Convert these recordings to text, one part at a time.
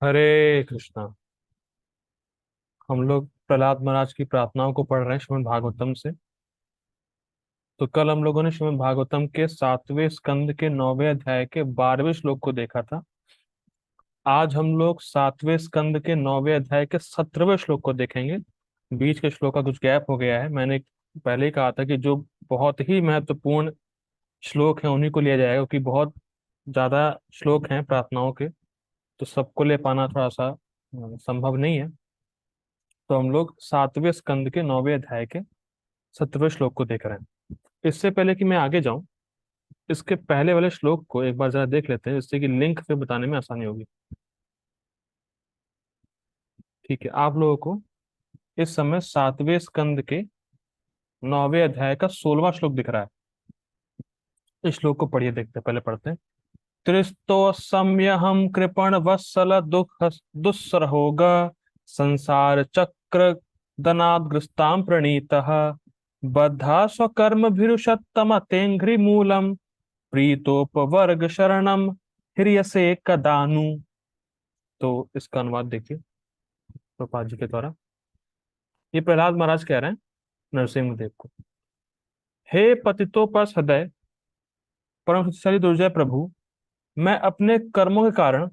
हरे कृष्णा। हम लोग प्रहलाद महाराज की प्रार्थनाओं को पढ़ रहे हैं श्रीमद् भागवतम से। तो कल हम लोगों ने श्रीमद् भागवतम के 7वें स्कंद के 9वें अध्याय के 12वें श्लोक को देखा था। आज हम लोग 7वें स्कंद के 9वें अध्याय के 17वें श्लोक को देखेंगे। बीच के श्लोक का कुछ गैप हो गया है। मैंने पहले ही कहा था कि जो बहुत ही महत्वपूर्ण श्लोक हैं उन्हीं को लिया जाएगा, क्योंकि बहुत ज्यादा श्लोक हैं प्रार्थनाओं के, तो सबको ले पाना थोड़ा सा संभव नहीं है। तो हम लोग 7वें स्कंद के 9वें अध्याय के 17वें श्लोक को देख रहे हैं। इससे पहले कि मैं आगे जाऊं, इसके पहले वाले श्लोक को एक बार जरा देख लेते हैं, जिससे कि लिंक पे बताने में आसानी होगी। ठीक है, आप लोगों को इस समय 7वें स्कंद के 9वें अध्याय का 16वां श्लोक दिख रहा है। इस श्लोक को पढ़िए, देखते हैं, पहले पढ़ते हैं। त्रिस्तो सम्यहम कृपण वत्सल दुख दुस्सरहोग संसार चक्र दनाग्रस्तां प्रणीतः बद्धा स्वकर्म भिरुषत्तम तेंघ्रि मूलम प्रीतोपवर्ग शरणम हिर्यसे कदानु। तो इसका अनुवाद देखिए प्रभुपाद जी के द्वारा। ये प्रहलाद महाराज कह रहे हैं नरसिंह देव को, हे पतितों पर सदैव परम शक्तिशाली दुर्जय प्रभु, मैं अपने कर्मों के कारण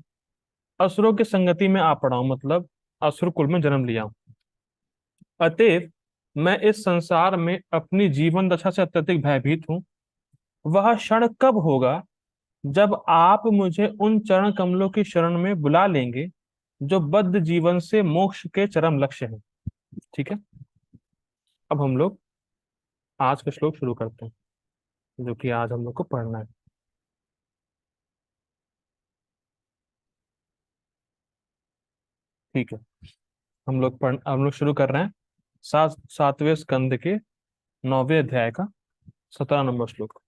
असुरों की संगति में आ पड़ा हूं, मतलब असुर कुल में जन्म लिया हूं। अतएव मैं इस संसार में अपनी जीवन दशा से अत्यधिक भयभीत हूं। वह क्षण कब होगा जब आप मुझे उन चरण कमलों की शरण में बुला लेंगे जो बद्ध जीवन से मोक्ष के चरम लक्ष्य हैं। ठीक है, अब हम लोग आज का श्लोक शुरू करते हैं, जो कि आज हम लोग को पढ़ना है। ठीक है, हम लोग शुरू कर रहे हैं 7वें स्कंद के 9वें अध्याय का 17 नंबर श्लोक।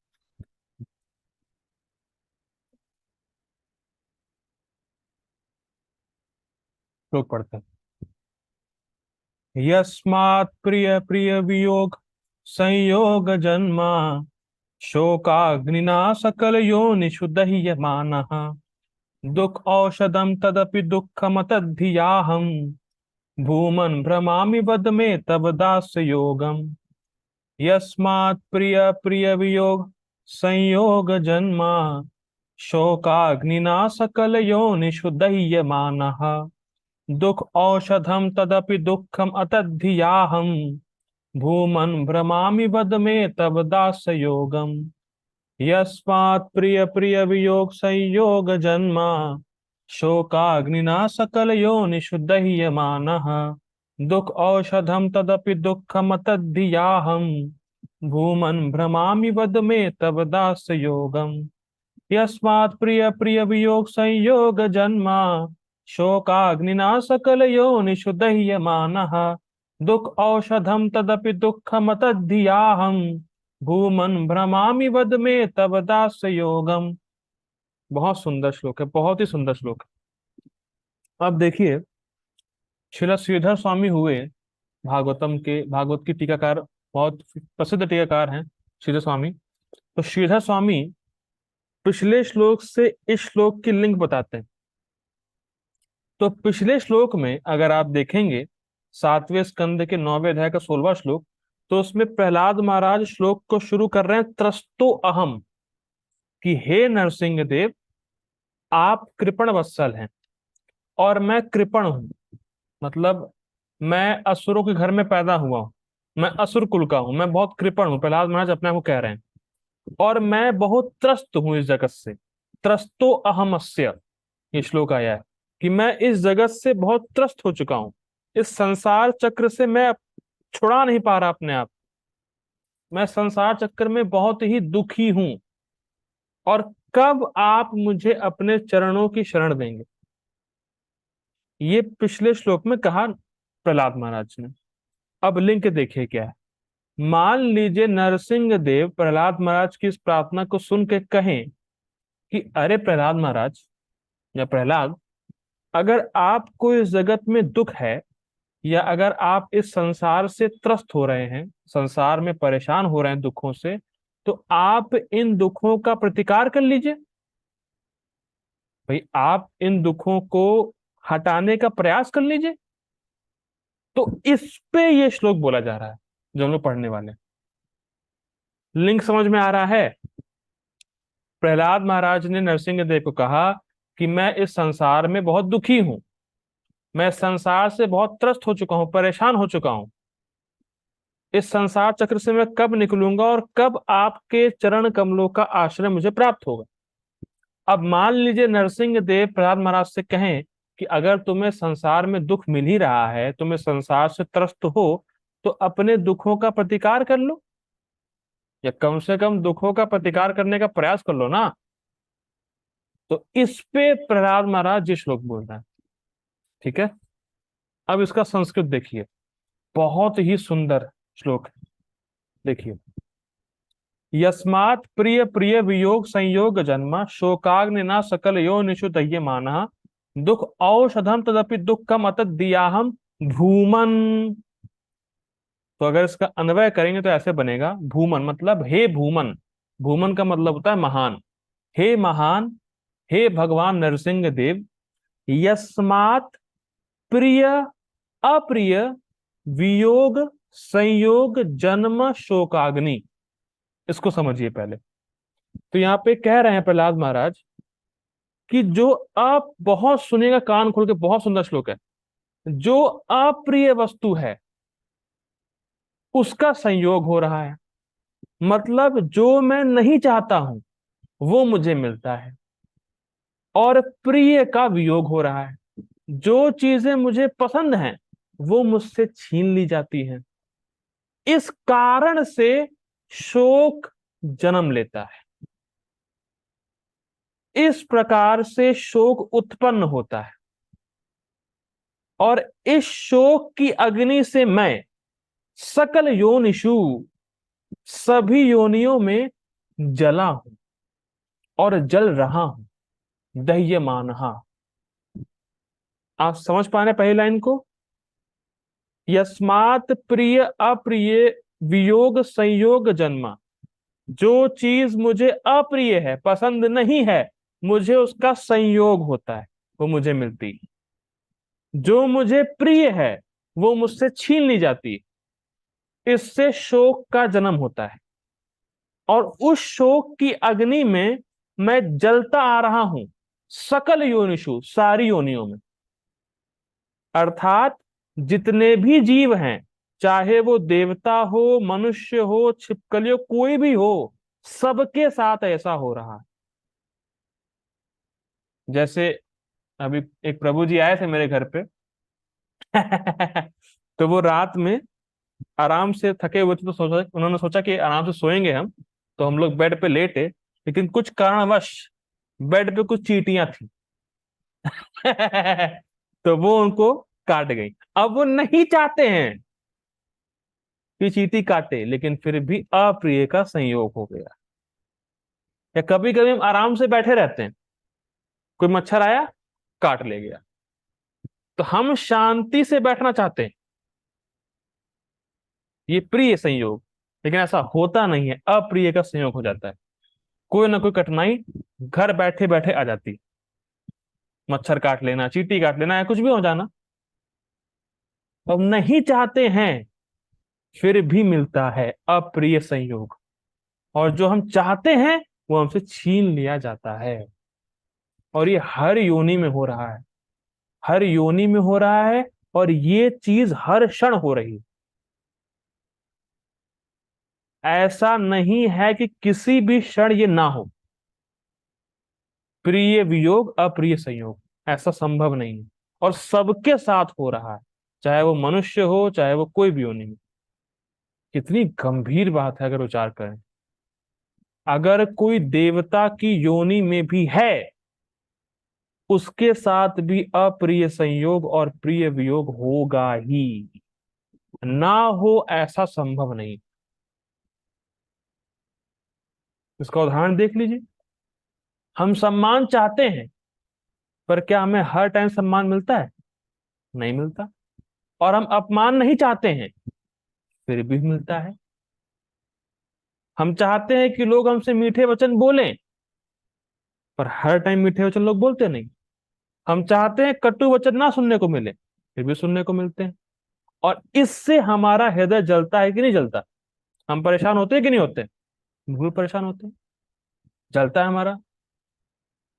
श्लोक पढ़ते हैं। यस्मात् प्रिय प्रिय वियोग संयोग जन्मा शोकाग्निना सकल योनिषु दह्यमानः दुख औषधम तदपि दुःखमतद्धियाहम् भूमन् भ्रमामि वद मे तव दास्य योगम। यस्मात् प्रिय प्रिय वियोग संयोग जन्मा शोकाग्निना सकल योनिषु दह्यमानः दुख औषधम तदपि दुःखम अतद्धियाहम् भूमन् भ्रमामि वद मे तव दास्य योगम। यस्मात् प्रिय प्रिय वियोग संयोग जन्मा शोकाग्निना सकल योनिषु दह्यमानः दुख औषधम तदपि दुःखमतद्धियाहम् भूमन् भ्रमामि वद मे तव दास्य योगम। यस्मात् प्रिय प्रिय वियोग संयोग जन्मा शोकाग्निना सकल योनिषु दह्यमानः दुख औषधम तदपि दुःखमतद्धियाहम् भूमन् भ्रमामि वद मे तव दास्य योगम। बहुत सुंदर श्लोक है, बहुत ही सुंदर श्लोक है। अब देखिए, श्रील श्रीधर स्वामी हुए भागवत की टीकाकार, बहुत प्रसिद्ध टीकाकार हैं श्रीधर स्वामी। तो श्रीधर स्वामी पिछले श्लोक से इस श्लोक की लिंक बताते हैं। तो पिछले श्लोक में अगर आप देखेंगे 7वें स्कंद के 9वें अध्याय का 16वां श्लोक, तो उसमें प्रहलाद महाराज श्लोक को शुरू कर रहे हैं त्रस्तो अहम, कि हे नरसिंह देव, आप कृपण वत्सल हैं और मैं कृपण हूं। मतलब मैं असुरों के घर में पैदा हुआ हूं, मैं असुर कुल का हूं, मैं बहुत कृपण हूं, प्रहलाद महाराज अपने आप को कह रहे हैं। और मैं बहुत त्रस्त हूं इस जगत से, त्रस्तो अहमस्य, ये श्लोक आया है कि मैं इस जगत से बहुत त्रस्त हो चुका हूं। इस संसार चक्र से मैं छुड़ा नहीं पा रहा अपने आप। मैं संसार चक्र में बहुत ही दुखी हूं। और कब आप मुझे अपने चरणों की शरण देंगे, ये पिछले श्लोक में कहा प्रहलाद महाराज ने। अब लिंक देखिए क्या है। मान लीजिए नरसिंह देव प्रहलाद महाराज की इस प्रार्थना को सुन के कहें कि अरे प्रहलाद महाराज या प्रहलाद, अगर आपको इस जगत में दुख है, या अगर आप इस संसार से त्रस्त हो रहे हैं, संसार में परेशान हो रहे हैं दुखों से, तो आप इन दुखों का प्रतिकार कर लीजिए। भाई, आप इन दुखों को हटाने का प्रयास कर लीजिए। तो इस पे ये श्लोक बोला जा रहा है जो हम लोग पढ़ने वाले हैं। लिंक समझ में आ रहा है? प्रहलाद महाराज ने नरसिंह देव को कहा कि मैं इस संसार में बहुत दुखी हूं, मैं संसार से बहुत त्रस्त हो चुका हूं, परेशान हो चुका हूं। इस संसार चक्र से मैं कब निकलूंगा और कब आपके चरण कमलों का आश्रय मुझे प्राप्त होगा। अब मान लीजिए नरसिंह देव प्रहलाद महाराज से कहें कि अगर तुम्हें संसार में दुख मिल ही रहा है, तुम्हें संसार से त्रस्त हो, तो अपने दुखों का प्रतिकार कर लो, या कम से कम दुखों का प्रतिकार करने का प्रयास कर लो ना। तो इस पे प्रहलाद महाराज जी श्लोक बोल रहे हैं। ठीक है, अब इसका संस्कृत देखिए, बहुत ही सुंदर श्लोक है। देखिए, यस्मात् प्रिय प्रिय वियोग संयोग जन्म शोकाग्निना सकल योनिषु दह्यमानः दुख औषधम तदपि दुःखम अतद्दियाहम भूमन। तो अगर इसका अन्वय करेंगे तो ऐसे बनेगा, भूमन मतलब हे भूमन। भूमन का मतलब होता है महान। हे महान, हे भगवान नरसिंह देव, यस्मात् प्रिय अप्रिय वियोग संयोग जन्म शोकाग्नि, इसको समझिए पहले। तो यहाँ पे कह रहे हैं प्रहलाद महाराज कि जो, आप बहुत सुनिएगा कान खोल के, बहुत सुंदर श्लोक है। जो अप्रिय वस्तु है उसका संयोग हो रहा है, मतलब जो मैं नहीं चाहता हूं वो मुझे मिलता है, और प्रिय का वियोग हो रहा है, जो चीजें मुझे पसंद हैं वो मुझसे छीन ली जाती हैं। इस कारण से शोक जन्म लेता है, इस प्रकार से शोक उत्पन्न होता है, और इस शोक की अग्नि से मैं सकल योनिषु, सभी योनियों में जला हूं और जल रहा हूं। दह्यमानहा, आप समझ पा रहे हैं पहली लाइन को? यस्मात् प्रिय अप्रिय वियोग संयोग जन्मा, जो चीज मुझे अप्रिय है, पसंद नहीं है, मुझे उसका संयोग होता है, वो मुझे मिलती है। जो मुझे प्रिय है वो मुझसे छीन ली जाती है, इससे शोक का जन्म होता है, और उस शोक की अग्नि में मैं जलता आ रहा हूं सकल योनिषु, सारी योनियों में। अर्थात जितने भी जीव हैं, चाहे वो देवता हो, मनुष्य हो, छिपकली हो, कोई भी हो, सबके साथ ऐसा हो रहा है। जैसे अभी एक प्रभु जी आए थे मेरे घर पे तो वो रात में आराम से थके हुए थे, तो उन्होंने सोचा कि आराम से सोएंगे हम, तो हम लोग बेड पे लेटे, लेकिन कुछ कारणवश बेड पे कुछ चींटियां थी तो वो उनको काट गई। अब वो नहीं चाहते हैं कि चींटी काटे, लेकिन फिर भी अप्रिय का संयोग हो गया। या कभी कभी हम आराम से बैठे रहते हैं, कोई मच्छर आया, काट ले गया, तो हम शांति से बैठना चाहते हैं, ये प्रिय संयोग, लेकिन ऐसा होता नहीं है, अप्रिय का संयोग हो जाता है। कोई ना कोई कठिनाई घर बैठे बैठे आ जाती है, मच्छर काट लेना, चींटी काट लेना, या कुछ भी हो जाना। अब नहीं चाहते हैं, फिर भी मिलता है अप्रिय संयोग, और जो हम चाहते हैं वो हमसे छीन लिया जाता है। और ये हर योनि में हो रहा है, हर योनि में हो रहा है, और ये चीज हर क्षण हो रही है। ऐसा नहीं है कि किसी भी क्षण ये ना हो, प्रिय वियोग अप्रिय संयोग, ऐसा संभव नहीं है, और सबके साथ हो रहा है, चाहे वो मनुष्य हो, चाहे वो कोई भी योनि हो। कितनी गंभीर बात है अगर विचार करें। अगर कोई देवता की योनि में भी है, उसके साथ भी अप्रिय संयोग और प्रिय वियोग होगा ही, ना हो ऐसा संभव नहीं। इसका उदाहरण देख लीजिए। हम सम्मान चाहते हैं, पर क्या हमें हर टाइम सम्मान मिलता है? नहीं मिलता। और हम अपमान नहीं चाहते हैं, फिर भी मिलता है। हम चाहते हैं कि लोग हमसे मीठे वचन बोलें, पर हर टाइम मीठे वचन लोग बोलते नहीं। हम चाहते हैं कटु वचन ना सुनने को मिले, फिर भी सुनने को मिलते हैं। और इससे हमारा हृदय जलता है कि नहीं जलता? हम परेशान होते हैं कि नहीं होते? बिल्कुल परेशान होते हैं, जलता है हमारा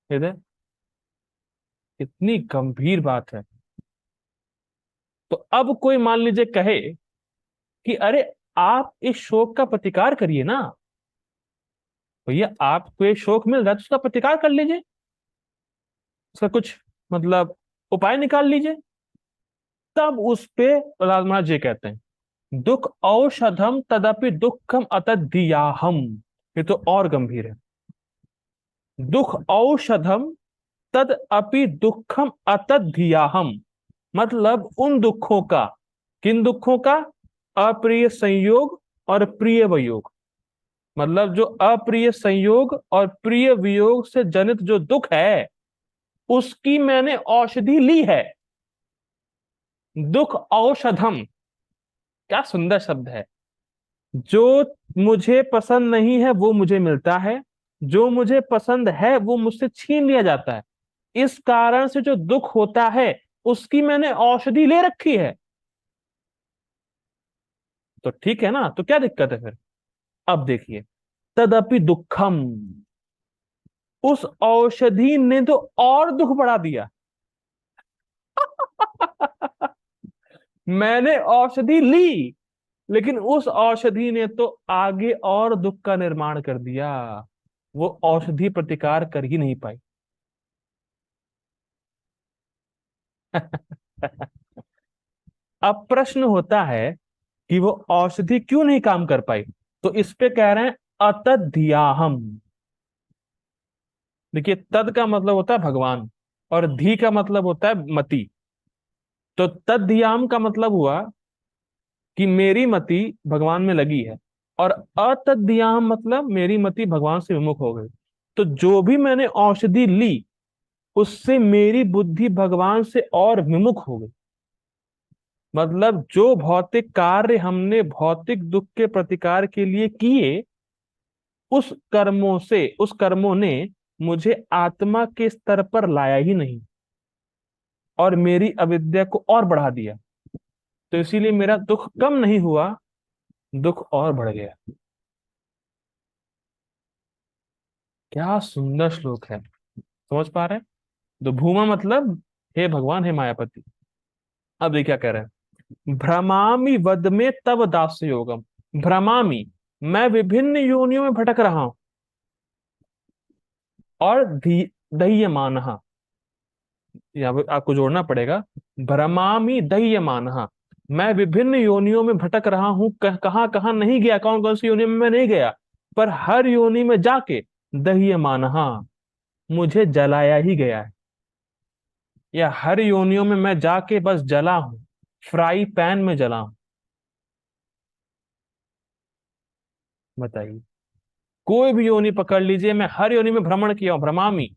हृदय। इतनी गंभीर बात है। तो अब कोई मान लीजिए कहे कि अरे आप इस शोक का प्रतिकार करिए ना। भैया आपको ये शोक मिल रहा है तो उसका प्रतिकार कर लीजिए, उसका कुछ मतलब उपाय निकाल लीजिए। तब उस पे प्रहलाद महाराज जी कहते हैं, दुख औषधम तदपि दुखम अतद्धियाहम। ये तो और गंभीर है। दुख औषधम तद अपि दुखम अतद्धियाहम, मतलब उन दुखों का, किन दुखों का? अप्रिय संयोग और प्रिय वियोग। मतलब जो अप्रिय संयोग और प्रिय वियोग से जनित जो दुख है, उसकी मैंने औषधि ली है। दुख औषधम, क्या सुंदर शब्द है। जो मुझे पसंद नहीं है वो मुझे मिलता है, जो मुझे पसंद है वो मुझसे छीन लिया जाता है। इस कारण से जो दुख होता है उसकी मैंने औषधि ले रखी है। तो ठीक है ना, तो क्या दिक्कत है फिर? अब देखिए, तदपि दुखम, उस औषधि ने तो और दुख बढ़ा दिया। मैंने औषधि ली, लेकिन उस औषधि ने तो आगे और दुख का निर्माण कर दिया। वो औषधि प्रतिकार कर ही नहीं पाई। अब प्रश्न होता है कि वो औषधि क्यों नहीं काम कर पाई? तो इस पे कह रहे हैं अतद्धियाहम। देखिए, तद का मतलब होता है भगवान, और धी का मतलब होता है मति। तो तद्धियाम का मतलब हुआ कि मेरी मति भगवान में लगी है, और अतद्धियाम मतलब मेरी मति भगवान से विमुख हो गई। तो जो भी मैंने औषधि ली, उससे मेरी बुद्धि भगवान से और विमुख हो गई। मतलब जो भौतिक कार्य हमने भौतिक दुख के प्रतिकार के लिए किए, उस कर्मों ने मुझे आत्मा के स्तर पर लाया ही नहीं, और मेरी अविद्या को और बढ़ा दिया। तो इसीलिए मेरा दुख कम नहीं हुआ, दुख और बढ़ गया। क्या सुंदर श्लोक है, समझ पा रहे हैं? तो भूमा मतलब हे भगवान, हे मायापति। अब देखिए क्या कह रहे हैं, भ्रमामि वद में तब दास्य योगम। भ्रमामि, मैं विभिन्न योनियों में भटक रहा हूं। और दह्यमान, यहाँ पे आपको जोड़ना पड़ेगा, भ्रमामि दह्यमान। मैं विभिन्न योनियों में भटक रहा हूं, कहां कहां नहीं गया, कौन कौन सी योनि में मैं नहीं गया, पर हर योनि में जाके दह्यमान, मुझे जलाया ही गया है। या हर योनियों में मैं जाके बस जला हूं, फ्राई पैन में जला हूं। बताइए, कोई भी योनि पकड़ लीजिए, मैं हर योनि में भ्रमण किया हूं, भ्रमामी,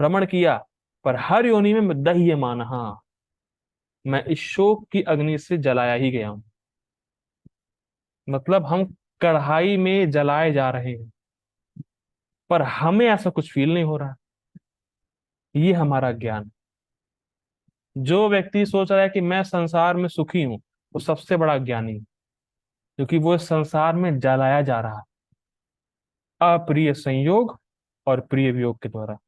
भ्रमण किया, पर हर योनि में दह्यमान, मैं इस शोक की अग्नि से जलाया ही गया हूं। मतलब हम कढ़ाई में जलाए जा रहे हैं, पर हमें ऐसा कुछ फील नहीं हो रहा। ये हमारा ज्ञान। जो व्यक्ति सोच रहा है कि मैं संसार में सुखी हूं, वो सबसे बड़ा ज्ञानी है, क्योंकि वो इस संसार में जलाया जा रहा है अप्रिय संयोग और प्रिय वियोग के द्वारा।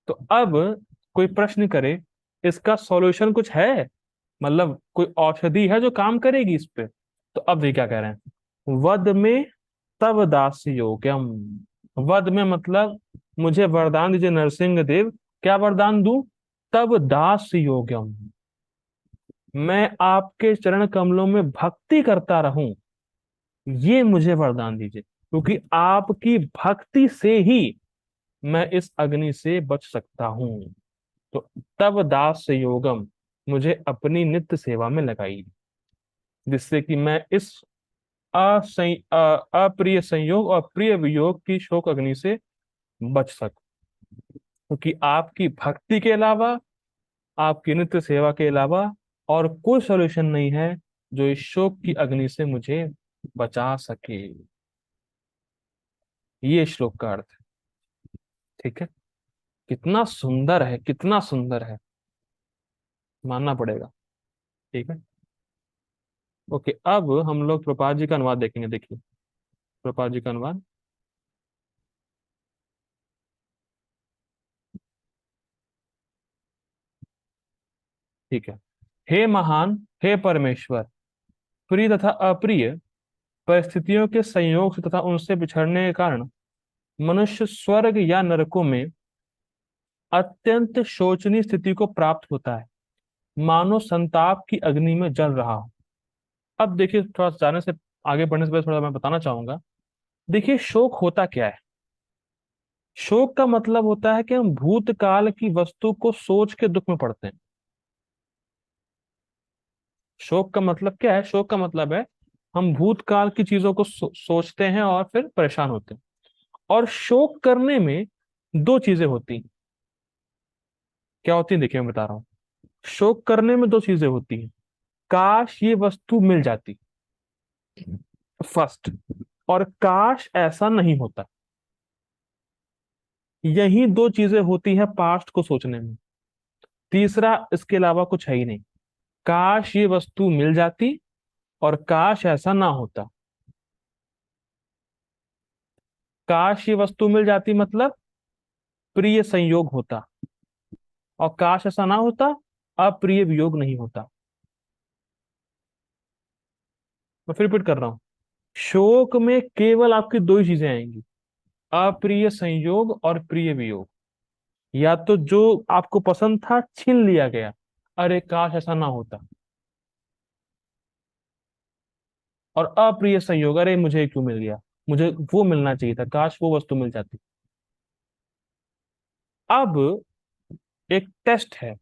तो अब कोई प्रश्न करे, इसका सॉल्यूशन कुछ है? मतलब कोई औषधि है जो काम करेगी इस पे? तो अब देखिए क्या कह रहे हैं, वद में तव दास योग्यम। वद में मतलब मुझे वरदान दीजिए नरसिंह देव। क्या वरदान दूं? तब दास योग्यम, मैं आपके चरण कमलों में भक्ति करता रहूं, ये मुझे वरदान दीजिए, क्योंकि आपकी भक्ति से ही मैं इस अग्नि से बच सकता हूं। तो तब दास योगम, मुझे अपनी नित्य सेवा में लगाइए, जिससे कि मैं इस अप्रिय संयोग और प्रिय वियोग की शोक अग्नि से बच सकूं। क्योंकि आपकी भक्ति के अलावा, आपकी नित्य सेवा के अलावा और कोई सॉल्यूशन नहीं है जो इस शोक की अग्नि से मुझे बचा सके। ये श्लोक का अर्थ है। ठीक है। कितना सुंदर है, कितना सुंदर है, मानना पड़ेगा। ठीक है। ओके, अब हम लोग प्रपात जी का अनुवाद देखेंगे। देखिए, प्रपात जी का अनुवाद। ठीक है। हे महान, हे परमेश्वर, प्रिय तथा अप्रिय परिस्थितियों के संयोग से तथा उनसे बिछड़ने के कारण मनुष्य स्वर्ग या नरकों में अत्यंत शोचनीय स्थिति को प्राप्त होता है, मानो संताप की अग्नि में जल रहा हो। अब देखिए, थोड़ा जाने से आगे बढ़ने से पहले थोड़ा मैं बताना चाहूंगा। देखिए, शोक होता क्या है। शोक का मतलब होता है कि हम भूतकाल की वस्तु को सोच के दुख में पड़ते हैं। शोक का मतलब क्या है? शोक का मतलब है हम भूतकाल की चीजों को सोचते हैं और फिर परेशान होते हैं। और शोक करने में दो चीजें होती हैं। क्या होती है? देखिए, मैं बता रहा हूँ। शोक करने में दो चीजें होती हैं। काश ये वस्तु मिल जाती, फर्स्ट, और काश ऐसा नहीं होता। यही दो चीजें होती हैं पास्ट को सोचने में। तीसरा इसके अलावा कुछ है ही नहीं। काश ये वस्तु मिल जाती और काश ऐसा ना होता। काश ये वस्तु मिल जाती मतलब प्रिय संयोग होता, और काश ऐसा ना होता, अप्रिय वियोग नहीं होता। मैं फिर रिपीट कर रहा हूं। शोक में केवल आपकी दो ही चीजें आएंगी, अप्रिय संयोग और प्रिय वियोग। या तो जो आपको पसंद था छीन लिया गया, अरे काश ऐसा ना होता। और अप्रिय संयोग, अरे मुझे क्यों मिल गया, मुझे वो मिलना चाहिए था, काश वो वस्तु मिल जाती। अब एक टेस्ट है।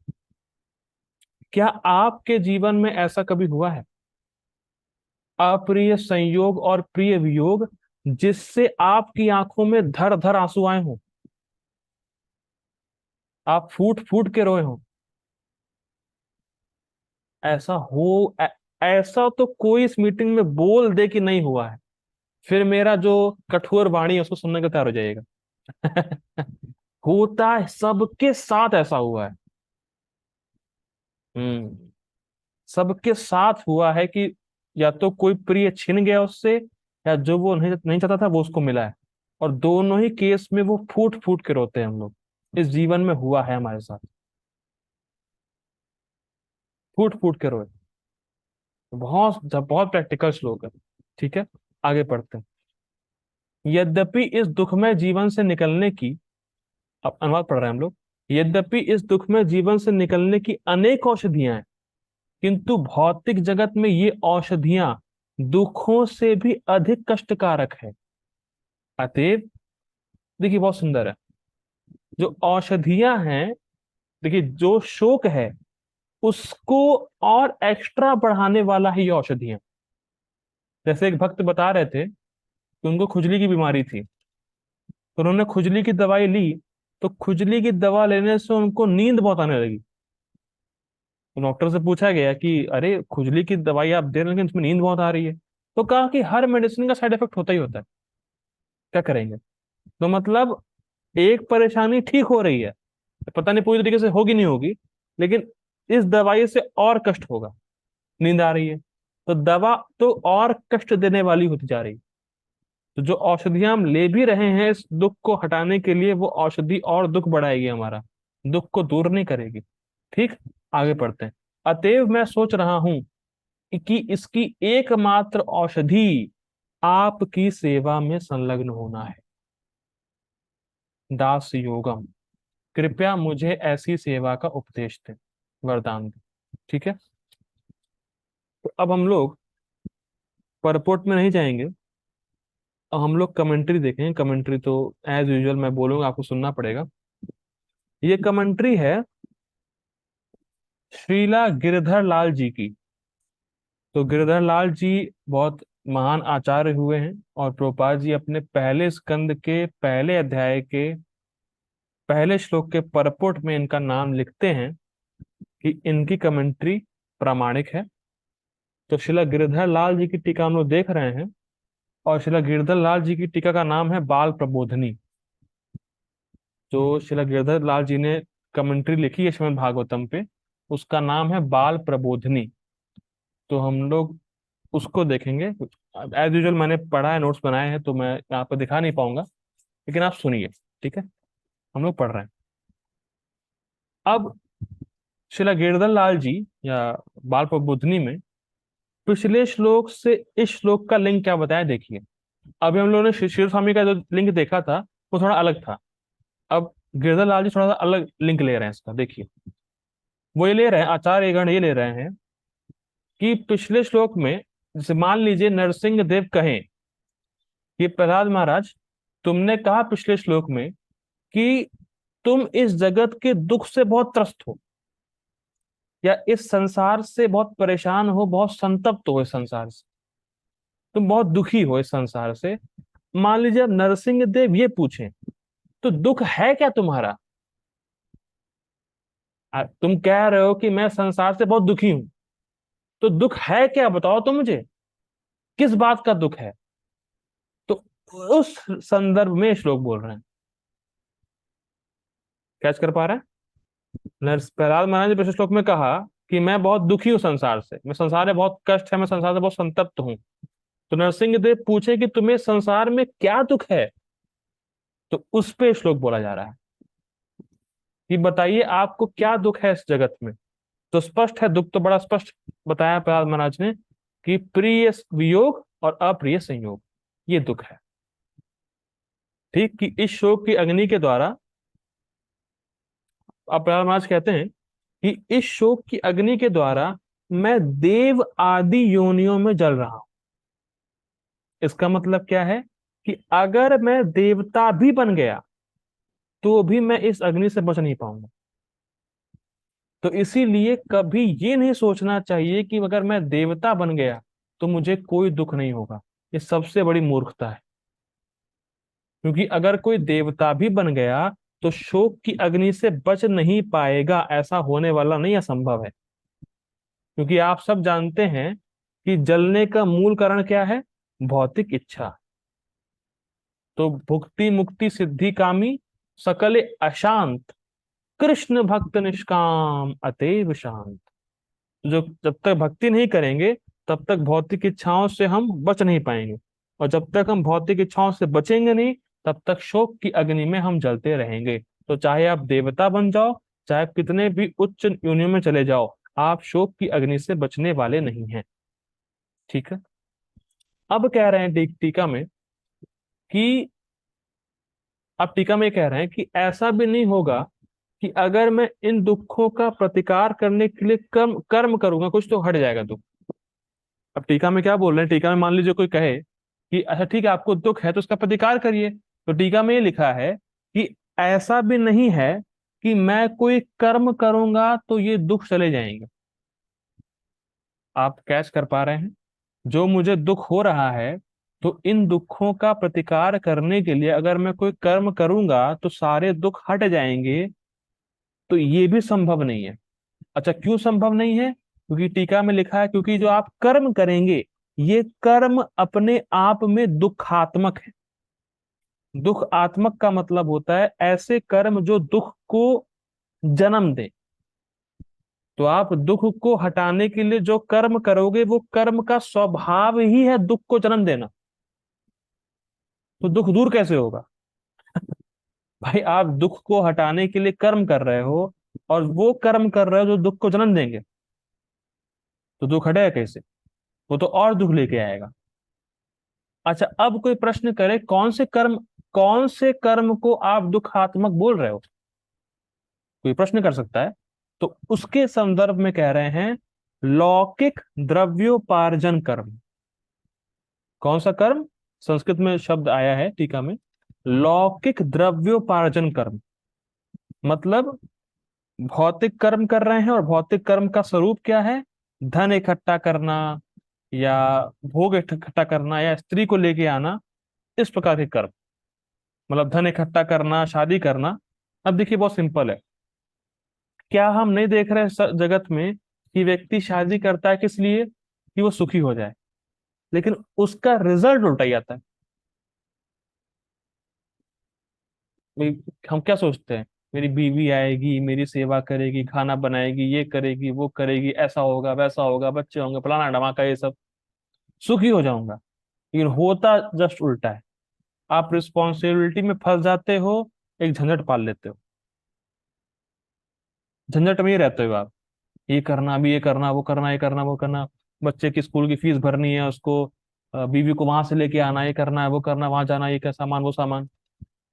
क्या आपके जीवन में ऐसा कभी हुआ है, अप्रिय संयोग और प्रिय वियोग, जिससे आपकी आंखों में धर धर आंसू आए हों, आप फूट फूट के रोए हों? ऐसा हो ऐसा तो कोई इस मीटिंग में बोल दे कि नहीं हुआ है, फिर मेरा जो कठोर वाणी है उसको सुनने का तैयार हो जाइएगा। होता है, सबके साथ ऐसा हुआ है। हम्म। सबके साथ हुआ है कि या तो कोई प्रिय छिन गया उससे, या जो वो नहीं नहीं चाहता था वो उसको मिला है। और दोनों ही केस में वो फूट फूट के रोते हैं हम लोग। इस जीवन में हुआ है हमारे साथ, फूट फूट के रोए। बहुत बहुत प्रैक्टिकल श्लोक है। ठीक है, आगे पढ़ते हैं। यद्यपि इस दुखमय जीवन से निकलने की, अब अनुवाद पढ़ रहे हैं हम लोग। यद्यपि इस दुखमय जीवन से निकलने की अनेक औषधियां हैं, किंतु भौतिक जगत में ये औषधियां दुखों से भी अधिक कष्टकारक है। अतएव, देखिए बहुत सुंदर है, जो औषधियां हैं, देखिए जो शोक है उसको और एक्स्ट्रा बढ़ाने वाला है ये औषधियां। जैसे एक भक्त बता रहे थे कि उनको खुजली की बीमारी थी, तो उन्होंने खुजली की दवाई ली, तो खुजली की दवा लेने से उनको नींद बहुत आने लगी। तो डॉक्टर से पूछा गया कि अरे खुजली की दवाई आप दे रहे हैं लेकिन इसमें नींद बहुत आ रही है। तो कहा कि हर मेडिसिन का साइड इफेक्ट होता ही होता है, क्या करेंगे। तो मतलब एक परेशानी ठीक हो रही है, पता नहीं पूरी तरीके से होगी नहीं होगी, लेकिन इस दवाई से और कष्ट होगा, नींद आ रही है, तो दवा तो और कष्ट देने वाली होती जा रही है। तो जो औषधियां हम ले भी रहे हैं इस दुख को हटाने के लिए, वो औषधि और दुख बढ़ाएगी, हमारा दुख को दूर नहीं करेगी। ठीक, आगे पढ़ते हैं। अतएव मैं सोच रहा हूं कि इसकी एकमात्र औषधि आपकी सेवा में संलग्न होना है। दास योगम, कृपया मुझे ऐसी सेवा का उपदेश दें, वरदान दें। ठीक है। तो अब हम लोग परपोर्ट में नहीं जाएंगे, अब हम लोग कमेंट्री देखेंगे। कमेंट्री तो एज यूजुअल मैं बोलूंगा, आपको सुनना पड़ेगा। ये कमेंट्री है श्रीला गिरधर लाल जी की। तो गिरधर लाल जी बहुत महान आचार्य हुए हैं, और प्रभुपाद जी अपने पहले स्कंद के पहले अध्याय के पहले श्लोक के परपुट में इनका नाम लिखते हैं कि इनकी कमेंट्री प्रामाणिक है। तो शिला गिरधर लाल जी की टीका हम लोग देख रहे हैं, और शिला गिरधर लाल जी की टीका का नाम है बाल प्रबोधनी। जो श्रील गिरधर लाल जी ने कमेंट्री लिखी है श्रीमद् भागवतम पे, उसका नाम है बाल प्रबोधिनी। तो हम लोग उसको देखेंगे। एज यूजुअल मैंने पढ़ा है, नोट्स बनाए हैं, तो मैं यहाँ पे दिखा नहीं पाऊंगा, लेकिन आप सुनिए, ठीक है? हम लोग पढ़ रहे हैं। अब श्रील गिरधर लाल जी या बाल प्रबोधिनी में पिछले श्लोक से इस श्लोक का लिंक क्या बताया, देखिए। अभी हम लोगों ने शिव स्वामी का जो लिंक देखा था वो थोड़ा अलग था। अब गिरधर लाल जी थोड़ा सा अलग लिंक ले रहे हैं इसका, देखिए। वो ये ले रहे हैं, आचार्यगण ये ले रहे हैं कि पिछले श्लोक में, जैसे मान लीजिए नरसिंह देव कहें कि प्रहलाद महाराज, तुमने कहा पिछले श्लोक में कि तुम इस जगत के दुख से बहुत त्रस्त हो, या इस संसार से बहुत परेशान हो, बहुत संतप्त हो इस संसार से, तुम बहुत दुखी हो इस संसार से। मान लीजिए अब नरसिंह देव ये पूछें, तो दुख है क्या तुम्हारा? तुम कह रहे हो कि मैं संसार से बहुत दुखी हूं, तो दुख है क्या, बताओ तो मुझे, किस बात का दुख है? तो उस संदर्भ में श्लोक बोल रहे हैं। कैच कर पा रहे हैं? प्रहलाद महाराज ने पिछले श्लोक में कहा कि मैं बहुत दुखी हूं संसार से, मैं संसार में बहुत कष्ट है, मैं संसार से बहुत संतप्त हूं। तो नरसिंह देव पूछे कि तुम्हें संसार में क्या दुख है, तो उस पे श्लोक बोला जा रहा है कि बताइए आपको क्या दुख है इस जगत में। तो स्पष्ट है, दुख तो बड़ा स्पष्ट बताया प्रहलाद महाराज ने कि प्रिय वियोग और अप्रिय संयोग, ये दुख है। ठीक, कि इस शोक की अग्नि के द्वारा, अब प्रहलाद महाराज कहते हैं कि इस शोक की अग्नि के द्वारा मैं देव आदि योनियों में जल रहा हूं। इसका मतलब क्या है कि अगर मैं देवता भी बन गया तो भी मैं इस अग्नि से बच नहीं पाऊंगा। तो इसीलिए कभी ये नहीं सोचना चाहिए कि अगर मैं देवता बन गया तो मुझे कोई दुख नहीं होगा। ये सबसे बड़ी मूर्खता है, क्योंकि अगर कोई देवता भी बन गया तो शोक की अग्नि से बच नहीं पाएगा, ऐसा होने वाला नहीं, असंभव है। क्योंकि आप सब जानते हैं कि जलने का मूल कारण क्या है? भौतिक इच्छा। तो भुक्ति मुक्ति सिद्धि कामी सकले अशांत, कृष्ण भक्त निष्काम अतएव शांत। जो जब तक भक्ति नहीं करेंगे तब तक भौतिक इच्छाओं से हम बच नहीं पाएंगे, और जब तक हम भौतिक इच्छाओं से बचेंगे नहीं तब तक शोक की अग्नि में हम जलते रहेंगे। तो चाहे आप देवता बन जाओ, चाहे आप कितने भी उच्च योनियों में चले जाओ, आप शोक की अग्नि से बचने वाले नहीं हैं। ठीक है? अब कह रहे हैं टीका में कि, अब टीका में कह रहे हैं कि ऐसा भी नहीं होगा कि अगर मैं इन दुखों का प्रतिकार करने के लिए कर्म कर्म करूंगा कुछ तो हट जाएगा दुख। अब टीका में क्या बोल रहे हैं? टीका में मान लीजिए कोई कहे कि अच्छा ठीक है, आपको दुख है तो उसका प्रतिकार करिए। तो टीका में ये लिखा है कि ऐसा भी नहीं है कि मैं कोई कर्म करूंगा तो ये दुख चले जाएंगे। आप कैच कर पा रहे हैं? जो मुझे दुख हो रहा है, तो इन दुखों का प्रतिकार करने के लिए अगर मैं कोई कर्म करूंगा तो सारे दुख हट जाएंगे, तो ये भी संभव नहीं है। अच्छा, क्यों संभव नहीं है? क्योंकि टीका में लिखा है क्योंकि जो आप कर्म करेंगे, ये कर्म अपने आप में दुखात्मक है। दुख आत्मक का मतलब होता है ऐसे कर्म जो दुख को जन्म दे। तो आप दुख को हटाने के लिए जो कर्म करोगे, वो कर्म का स्वभाव ही है दुख को जन्म देना। तो दुख दूर कैसे होगा? भाई, आप दुख को हटाने के लिए कर्म कर रहे हो, और वो कर्म कर रहे हो जो दुख को जन्म देंगे, तो दुख हटेगा कैसे? वो तो और दुख लेके आएगा। अच्छा, अब कोई प्रश्न करे कौन से कर्म को आप दुखात्मक बोल रहे हो? कोई प्रश्न कर सकता है। तो उसके संदर्भ में कह रहे हैं लौकिक द्रव्योपार्जन कर्म। कौन सा कर्म? संस्कृत में शब्द आया है टीका में, लौकिक द्रव्योपार्जन कर्म। मतलब भौतिक कर्म कर रहे हैं, और भौतिक कर्म का स्वरूप क्या है? धन इकट्ठा करना, या भोग इकट्ठा करना, या स्त्री को लेके आना, इस प्रकार के कर्म। मतलब धन इकट्ठा करना, शादी करना। अब देखिए, बहुत सिंपल है। क्या हम नहीं देख रहे जगत में कि व्यक्ति शादी करता है किस लिए? कि वो सुखी हो जाए, लेकिन उसका रिजल्ट उल्टा ही आता है। हम क्या सोचते हैं, मेरी बीवी आएगी, मेरी सेवा करेगी, खाना बनाएगी, ये करेगी, वो करेगी, ऐसा होगा, वैसा होगा, बच्चे होंगे, फलाना धमाका, ये सब, सुखी हो जाऊंगा। लेकिन होता जस्ट उल्टा है। आप रिस्पॉन्सिबिलिटी में फंस जाते हो, एक झंझट पाल लेते हो, झंझट में ही रहते हो आप। ये करना, अभी ये करना, वो करना, ये करना, वो करना, बच्चे की स्कूल की फीस भरनी है उसको, बीवी को वहां से लेके आना, ये करना है, वो करना, वहां जाना, ये क्या सामान, वो सामान,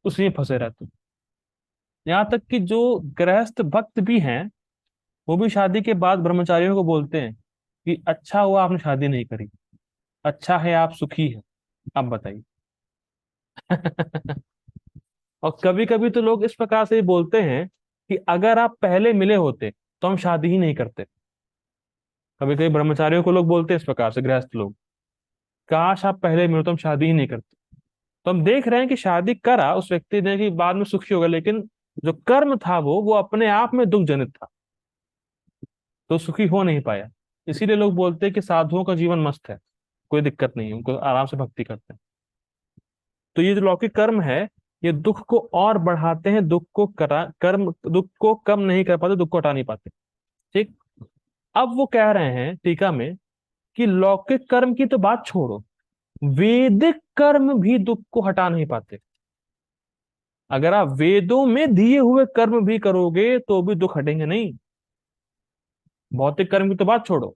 उसी में फंसे रहते हो। यहाँ तक कि जो गृहस्थ भक्त भी हैं, वो भी शादी के बाद ब्रह्मचारियों को बोलते हैं कि अच्छा हुआ आपने शादी नहीं करी, अच्छा है आप सुखी है। अब बताइए। और कभी कभी तो लोग इस प्रकार से भी बोलते हैं कि अगर आप पहले मिले होते तो हम शादी ही नहीं करते। कभी कभी ब्रह्मचारियों को लोग बोलते हैं इस प्रकार से, गृहस्थ लोग, काश आप पहले मिले तो हम शादी ही नहीं करते। तो हम देख रहे हैं कि शादी करा उस व्यक्ति ने कि बाद में सुखी होगा, लेकिन जो कर्म था वो अपने आप में दुख जनित था, तो सुखी हो नहीं पाया। इसीलिए लोग बोलते हैं कि साधुओं का जीवन मस्त है, कोई दिक्कत नहीं है, उनको आराम से भक्ति करते हैं। तो ये जो लौकिक कर्म है, ये दुख को और बढ़ाते हैं, दुख को करा कर्म दुख को कम नहीं कर पाते, दुख को हटा नहीं पाते। ठीक। अब वो कह रहे हैं टीका में कि लौकिक कर्म की तो बात छोड़ो, वैदिक कर्म भी दुख को हटा नहीं पाते। अगर आप वेदों में दिए हुए कर्म भी करोगे तो भी दुख हटेंगे नहीं। भौतिक कर्म की तो बात छोड़ो।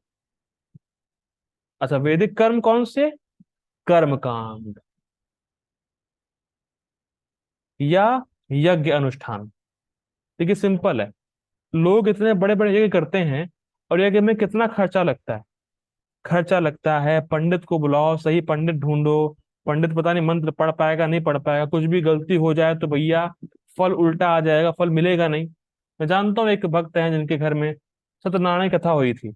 अच्छा, वैदिक कर्म कौन से? कर्म कांड या यज्ञ अनुष्ठान। देखिए सिंपल है, लोग इतने बड़े बड़े यज्ञ करते हैं, और यज्ञ में कितना खर्चा लगता है। खर्चा लगता है, पंडित को बुलाओ, सही पंडित ढूंढो, पंडित पता नहीं मंत्र पढ़ पाएगा नहीं पढ़ पाएगा, कुछ भी गलती हो जाए तो भैया फल उल्टा आ जाएगा, फल मिलेगा नहीं। मैं जानता हूँ एक भक्त हैं जिनके घर में सत्यनारायण कथा हुई थी।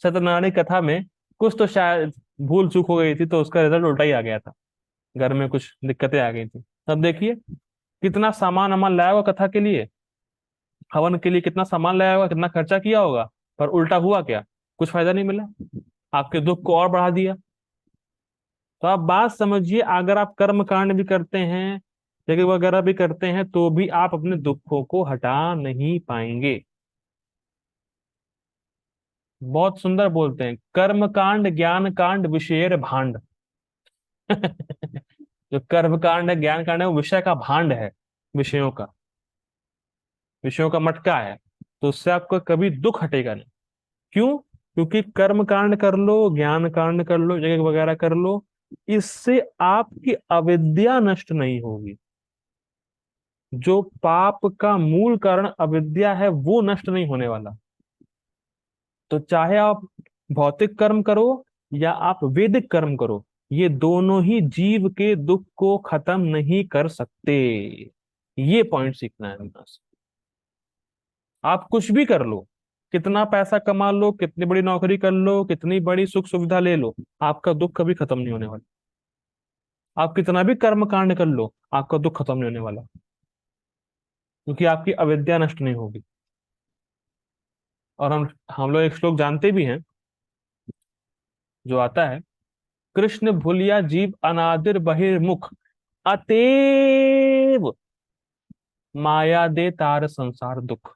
सत्यनारायण कथा में कुछ तो शायद भूल चूक हो गई थी, तो उसका रिजल्ट उल्टा ही आ गया था, घर में कुछ दिक्कतें आ गई थी। तब देखिए कितना सामान वामान लाया होगा कथा के लिए, हवन के लिए कितना सामान लाया होगा, कितना खर्चा किया होगा, पर उल्टा हुआ क्या? कुछ फायदा नहीं मिला, आपके दुख को और बढ़ा दिया। तो आप बात समझिए, अगर आप कर्म कांड भी करते हैं, यज्ञ वगैरह भी करते हैं, तो भी आप अपने दुखों को हटा नहीं पाएंगे। बहुत सुंदर बोलते हैं, कर्म कांड ज्ञान कांड विषय भांड। जो कर्म कांड है, ज्ञान कांड है, वो विषय का भांड है, विषयों का, विषयों का मटका है। तो उससे आपको कभी दुख हटेगा नहीं। क्यों? क्योंकि कर्म कांड कर लो, ज्ञान कांड कर लो, यज्ञ वगैरह कर लो, इससे आपकी अविद्या नष्ट नहीं होगी। जो पाप का मूल कारण अविद्या है, वो नष्ट नहीं होने वाला। तो चाहे आप भौतिक कर्म करो या आप वैदिक कर्म करो, ये दोनों ही जीव के दुख को खत्म नहीं कर सकते। ये पॉइंट सीखना है हमें। आप कुछ भी कर लो, कितना पैसा कमा लो, कितनी बड़ी नौकरी कर लो, कितनी बड़ी सुख सुविधा ले लो, आपका दुख कभी खत्म नहीं होने वाला। आप कितना भी कर्म कांड कर लो, आपका दुख खत्म नहीं होने वाला, क्योंकि आपकी अविद्या नष्ट नहीं होगी। और हम लोग एक श्लोक जानते भी हैं, जो आता है, कृष्ण भूलिया जीव अनादिर बहिर्मुख, अतएव माया दे तार संसार दुख।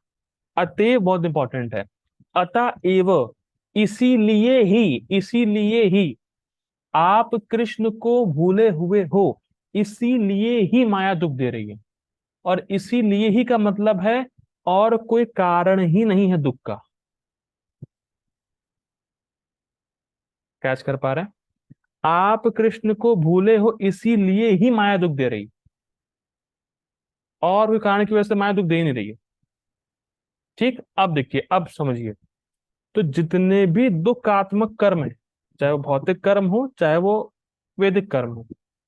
अतएव बहुत इंपॉर्टेंट है। अतएव, इसीलिए ही आप कृष्ण को भूले हुए हो, इसीलिए ही माया दुख दे रही है। और इसीलिए ही का मतलब है, और कोई कारण ही नहीं है दुख का। कैच कर पा रहे हैं? आप कृष्ण को भूले हो, इसीलिए ही माया दुख दे रही, और कोई कारण की वजह से माया दुख दे ही नहीं रही है। ठीक, अब देखिए, अब समझिए। तो जितने भी दुखात्मक कर्म है, चाहे वो भौतिक कर्म हो, चाहे वो वैदिक कर्म हो,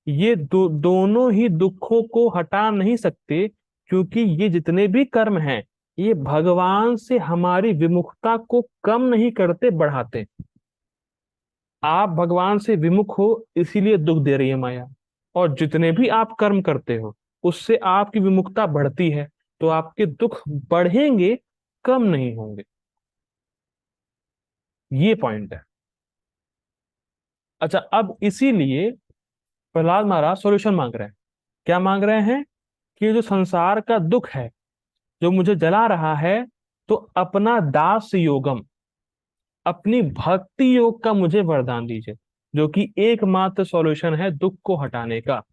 ये दोनों ही दुखों को हटा नहीं सकते, क्योंकि ये जितने भी कर्म हैं, ये भगवान से हमारी विमुखता को कम नहीं करते, बढ़ाते। आप भगवान से विमुख हो, इसीलिए दुख दे रही है माया। और जितने भी आप कर्म करते हो, उससे आपकी विमुखता बढ़ती है, तो आपके दुख बढ़ेंगे, कम नहीं होंगे। ये पॉइंट है। अच्छा, अब इसीलिए प्रहलाद महाराज सॉल्यूशन मांग रहे हैं क्या मांग रहे हैं कि ये जो संसार का दुख है, जो मुझे जला रहा है, तो अपना दास योगम, अपनी भक्ति योग का मुझे वरदान दीजिए, जो कि एकमात्र सॉल्यूशन है दुख को हटाने का।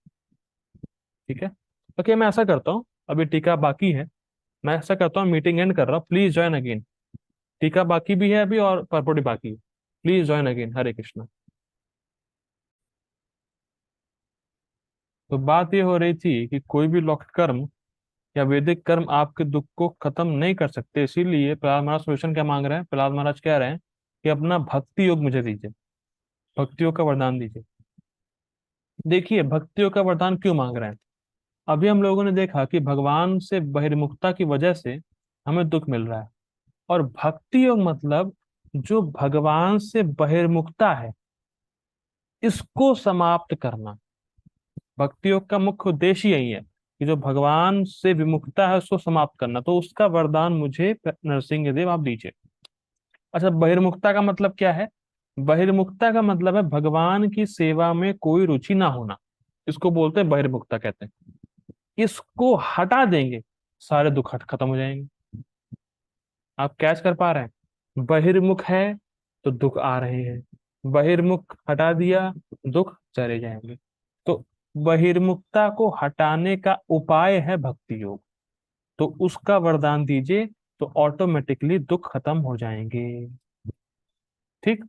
ठीक है। ओके, मैं ऐसा करता हूँ, अभी टीका बाकी है, मैं ऐसा करता हूँ, मीटिंग एंड कर रहा हूँ, प्लीज ज्वाइन अगेन। टीका बाकी भी है अभी और परपोटी बाकी है। Please join again. Hare Krishna. तो बात ये हो रही थी कि कोई भी लौकिक कर्म या वैदिक कर्म आपके दुख को खत्म नहीं कर सकते, इसीलिए प्रहलाद महाराज सोल्यूशन क्या मांग रहे हैं। प्रहलाद महाराज कह रहे हैं कि अपना भक्ति योग मुझे दीजिए, भक्ति योग का वरदान दीजिए। देखिए, भक्ति योग का वरदान क्यों मांग रहे हैं। अभी हम लोगों ने देखा कि भगवान से बहिर्मुखता की वजह से हमें दुख मिल रहा है, और भक्ति योग मतलब जो भगवान से बहिर्मुखता है, इसको समाप्त करना। भक्ति योग का मुख्य उद्देश्य यही है कि जो भगवान से विमुखता है उसको समाप्त करना, तो उसका वरदान मुझे नरसिंह देव आप दीजिए। अच्छा, बहिर्मुखता का मतलब क्या है। बहिर्मुखता का मतलब है भगवान की सेवा में कोई रुचि ना होना, इसको बोलते हैं बहिर्मुखता कहते हैं। इसको हटा देंगे, सारे दुख खत्म हो जाएंगे। आप कैच कर पा रहे हैं। बहिर्मुख है तो दुख आ रहे हैं, बहिर्मुख हटा दिया, दुख चले जाएंगे। तो बहिर्मुखता को हटाने का उपाय है भक्ति योग, तो उसका वरदान दीजिए, तो ऑटोमेटिकली दुख खत्म हो जाएंगे। ठीक।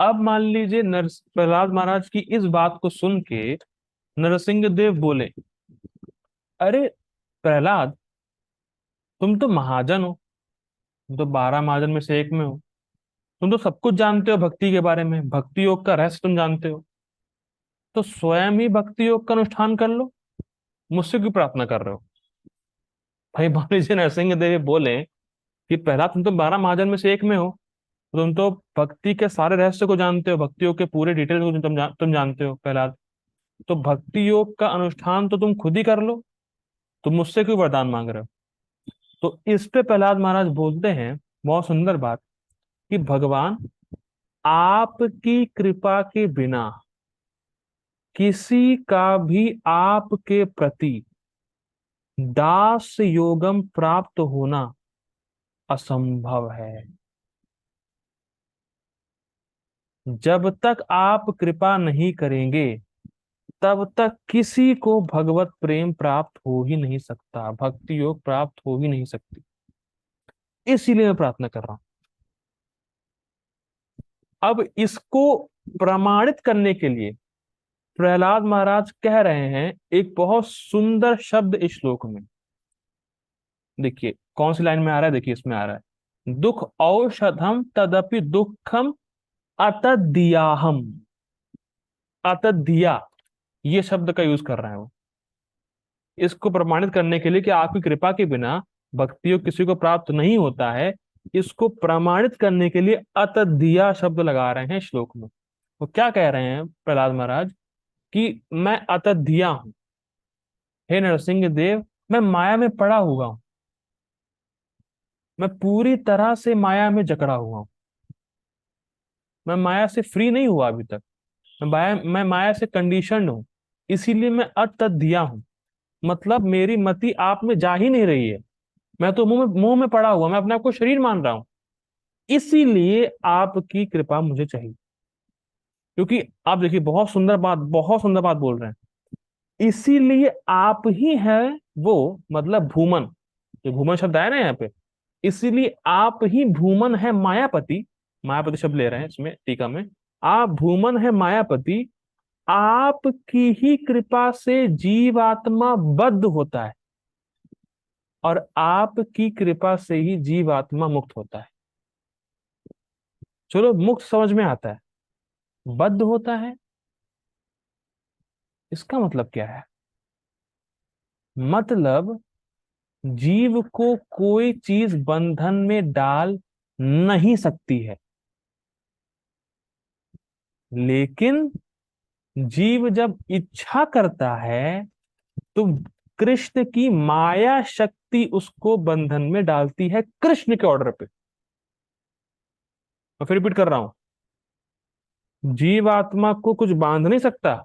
अब मान लीजिए प्रहलाद महाराज की इस बात को सुन के नरसिंह देव बोले, अरे प्रहलाद, तुम तो महाजन हो, तुम तो 12 महाजन में से एक में हो, तुम तो सब कुछ जानते हो भक्ति के बारे में, भक्ति योग का रहस्य तुम जानते हो, तो स्वयं ही भक्ति योग का अनुष्ठान कर लो, मुझसे क्यों प्रार्थना कर रहे हो। भाई मान लीजिए नरसिंह देव बोले कि पहला तुम तो 12 महाजन में से एक में हो, तो तुम तो भक्ति के सारे रहस्य को जानते हो, भक्ति योग के पूरे डिटेल को तुम जानते हो पहला, तो भक्ति योग का अनुष्ठान तो तुम खुद ही कर लो, तुम मुझसे क्यों वरदान मांग रहे हो। तो इस पे प्रहलाद महाराज बोलते हैं बहुत सुंदर बात, कि भगवान, आपकी कृपा के बिना किसी का भी आपके प्रति दास योगम प्राप्त होना असंभव है। जब तक आप कृपा नहीं करेंगे, तब तक किसी को भगवत प्रेम प्राप्त हो ही नहीं सकता, भक्ति योग प्राप्त हो ही नहीं सकती। इसीलिए मैं प्रार्थना कर रहा हूं। अब इसको प्रमाणित करने के लिए प्रहलाद महाराज कह रहे हैं एक बहुत सुंदर शब्द इस श्लोक में। देखिए कौन सी लाइन में आ रहा है, देखिए इसमें आ रहा है, दुख औषधम तदपि दुखम अतद्दियाहम। अतद्दिया, ये शब्द का यूज कर रहे हैं वो, इसको प्रमाणित करने के लिए कि आपकी कृपा के बिना भक्ति योग किसी को प्राप्त नहीं होता है। इसको प्रमाणित करने के लिए अतद्दिया शब्द लगा रहे हैं श्लोक में। वो क्या कह रहे हैं प्रहलाद महाराज, कि मैं अतद्धिया हूं, हे नरसिंह देव, मैं माया में पड़ा हुआ हूं, मैं पूरी तरह से माया में जकड़ा हुआ हूं, मैं माया से फ्री नहीं हुआ अभी तक, मैं माया से कंडीशनड हूं, इसीलिए मैं अतद्धिया हूं। मतलब मेरी मति आप में जा ही नहीं रही है, मैं तो मुंह में पड़ा हुआ, मैं अपने आप को शरीर मान रहा हूं, इसीलिए आपकी कृपा मुझे चाहिए। क्योंकि आप देखिए बहुत सुंदर बात, बहुत सुंदर बात बोल रहे हैं, इसीलिए आप ही है वो, मतलब भूमन, जो भूमन शब्द आया ना यहाँ पे, इसीलिए आप ही भूमन है मायापति। मायापति शब्द ले रहे हैं इसमें टीका में, आप भूमन है मायापति, आपकी ही कृपा से जीवात्मा बद्ध होता है, और आपकी कृपा से ही जीवात्मा मुक्त होता है। चलो मुक्त समझ में आता है, बद्ध होता है इसका मतलब क्या है। मतलब जीव को कोई चीज बंधन में डाल नहीं सकती है, लेकिन जीव जब इच्छा करता है तो कृष्ण की माया शक्ति उसको बंधन में डालती है, कृष्ण के ऑर्डर पे। मैं फिर रिपीट कर रहा हूं, जीवात्मा को कुछ बांध नहीं सकता,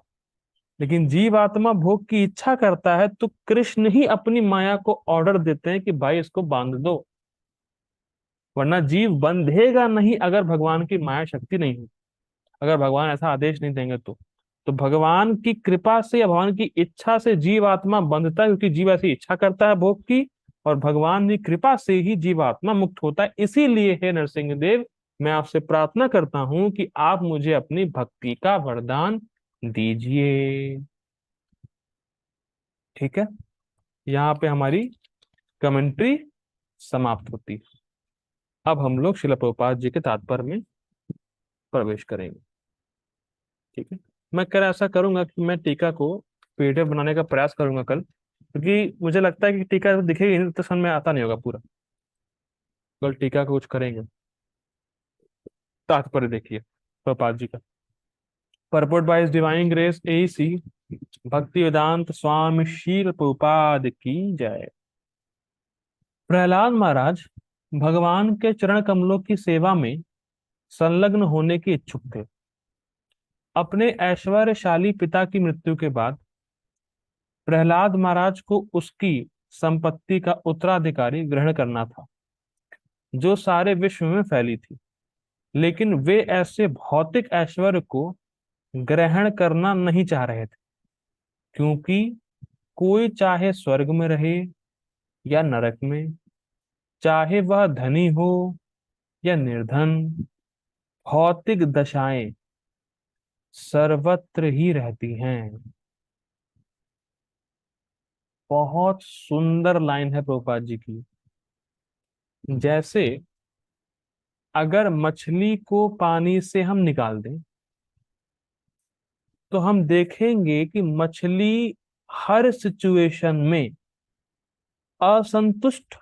लेकिन जीव आत्मा भोग की इच्छा करता है तो कृष्ण ही अपनी माया को ऑर्डर देते हैं कि भाई इसको बांध दो, वरना जीव बंधेगा नहीं अगर भगवान की माया शक्ति नहीं हो, अगर भगवान ऐसा आदेश नहीं देंगे तो भगवान की कृपा से या भगवान की इच्छा से जीव आत्मा बंधता है, क्योंकि जीव ऐसी इच्छा करता है भोग की, और भगवान की कृपा से ही जीव आत्मा मुक्त होता है। इसीलिए हे नरसिंह देव, मैं आपसे प्रार्थना करता हूं कि आप मुझे अपनी भक्ति का वरदान दीजिए। ठीक है, यहाँ पे हमारी कमेंट्री समाप्त होती है। अब हम लोग शिला प्रभुपाद जी के तात्पर्य में प्रवेश करेंगे। ठीक है, मैं कल ऐसा करूंगा कि मैं टीका को पीडीएफ बनाने का प्रयास करूंगा कल, क्योंकि मुझे लगता है कि टीका जब दिखेगी नहीं तो समझ में आता नहीं होगा पूरा। कल टीका को कुछ करेंगे, तात्पर्य देखिए प्रभुपाद जी का। Purport by his divine grace AC भक्ति वेदांत स्वामी शील प्रभुपाद की जय। प्रहलाद महाराज भगवान के चरण कमलों की सेवा में संलग्न होने के इच्छुक थे। अपने ऐश्वर्यशाली पिता की मृत्यु के बाद प्रहलाद महाराज को उसकी संपत्ति का उत्तराधिकारी ग्रहण करना था, जो सारे विश्व में फैली थी। लेकिन वे ऐसे भौतिक ऐश्वर्य को ग्रहण करना नहीं चाह रहे थे, क्योंकि कोई चाहे स्वर्ग में रहे या नरक में, चाहे वह धनी हो या निर्धन, भौतिक दशाएं सर्वत्र ही रहती हैं। बहुत सुंदर लाइन है प्रभुपाद जी की। जैसे अगर मछली को पानी से हम निकाल दें तो हम देखेंगे कि मछली हर सिचुएशन में असंतुष्ट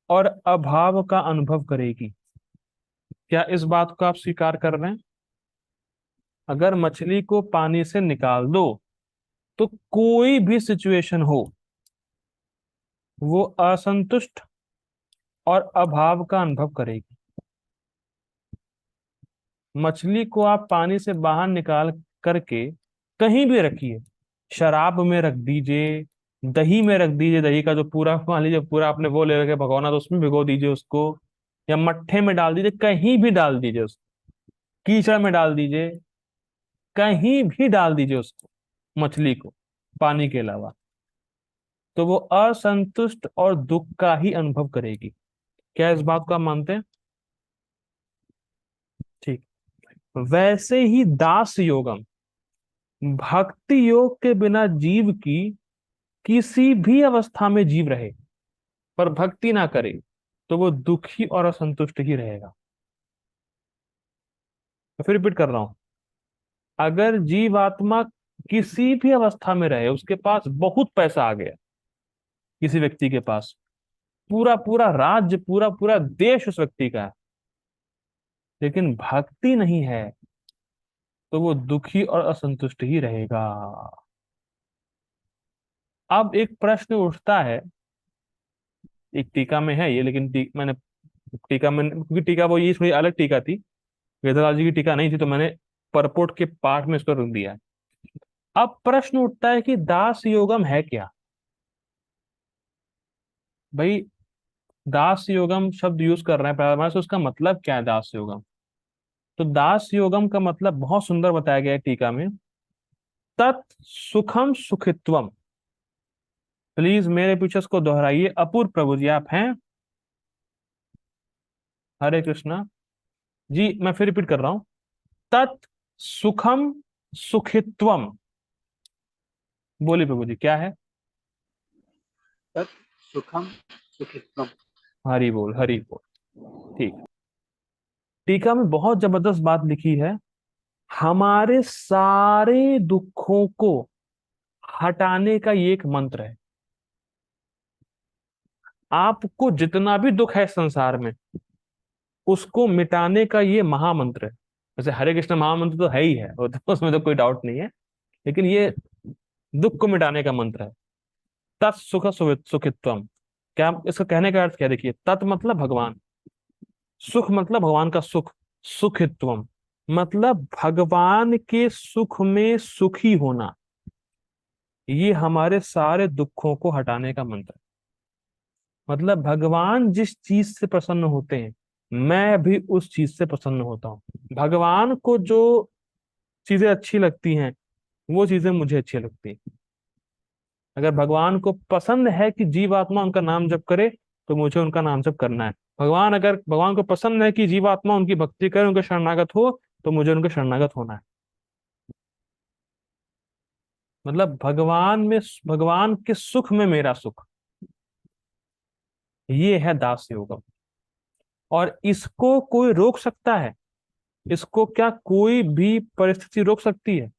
और अभाव का अनुभव करेगी। क्या इस बात को आप स्वीकार कर रहे हैं? अगर मछली को पानी से निकाल दो तो कोई भी सिचुएशन हो, वो असंतुष्ट और अभाव का अनुभव करेगी। मछली को आप पानी से बाहर निकाल करके कहीं भी रखिए, शराब में रख दीजिए, दही में रख दीजिए, दही का जो पूरा मान लीजिए पूरा आपने वो ले रखे भगोना, तो उसमें भिगो दीजिए उसको, या मट्ठे में डाल दीजिए, कहीं भी डाल दीजिए उसको, कीचड़ में डाल दीजिए, कहीं भी डाल दीजिए उसको, मछली को, पानी के अलावा, तो वो असंतुष्ट और दुख का ही अनुभव करेगी। क्या इस बात को आप मानते हैं? ठीक। वैसे ही दास योगम, भक्ति योग के बिना जीव की किसी भी अवस्था में जीव रहे पर भक्ति ना करे तो वो दुखी और असंतुष्ट ही रहेगा। मैं फिर रिपीट कर रहा हूं, अगर जीवात्मा किसी भी अवस्था में रहे, उसके पास बहुत पैसा आ गया, किसी व्यक्ति के पास पूरा पूरा राज्य, पूरा पूरा देश उस व्यक्ति का है, लेकिन भक्ति नहीं है, तो वो दुखी और असंतुष्ट ही रहेगा। अब एक प्रश्न उठता है, एक टीका में है ये, लेकिन मैंने टीका में, क्योंकि टीका वो ये थोड़ी अलग टीका थी, वेदव्यास जी की टीका नहीं थी, तो मैंने परपोर्ट के पार्ट में इसको रख दिया है। अब प्रश्न उठता है कि दास योगम है क्या? भाई, दास योगम शब्द यूज कर रहे हैं पहले से, उसका मतलब क्या है दास योगम? तो दास योगम का मतलब बहुत सुंदर बताया गया है टीका में, तत् सुखम सुखित्वम। प्लीज मेरे पीछे इसको दोहराइए। अपूर्व प्रभु जी आप हैं? हरे कृष्णा जी। मैं फिर रिपीट कर रहा हूं, तत् सुखम सुखित्वम। बोलिए प्रभु जी क्या है? तत् सुखम सुखित्वम। हरि बोल, हरि बोल। ठीक। टीका में बहुत जबरदस्त बात लिखी है, हमारे सारे दुखों को हटाने का ये एक मंत्र है। आपको जितना भी दुख है संसार में, उसको मिटाने का ये महामंत्र है। वैसे हरे कृष्ण महामंत्र तो है ही है, वो तो उसमें तो कोई डाउट नहीं है, लेकिन ये दुख को मिटाने का मंत्र है। तत्सुख सुखित्वम। क्या इसका कहने का अर्थ क्या है? देखिए, तत् मतलब भगवान, सुख मतलब भगवान का सुख, सुखित्वम मतलब भगवान के सुख में सुखी होना। ये हमारे सारे दुखों को हटाने का मंत्र है। मतलब भगवान जिस चीज से प्रसन्न होते हैं, मैं भी उस चीज से प्रसन्न होता हूँ। भगवान को जो चीजें अच्छी लगती हैं, वो चीजें मुझे अच्छी लगती हैं। अगर भगवान को पसंद है कि जीवात्मा उनका नाम जप करे, तो मुझे उनका नाम जप करना है। भगवान को पसंद है कि जीवात्मा उनकी भक्ति करे, उनके शरणागत हो, तो मुझे उनके शरणागत होना है। मतलब भगवान के सुख में मेरा सुख, ये है दास योग। और इसको कोई रोक सकता है? इसको क्या कोई भी परिस्थिति रोक सकती है?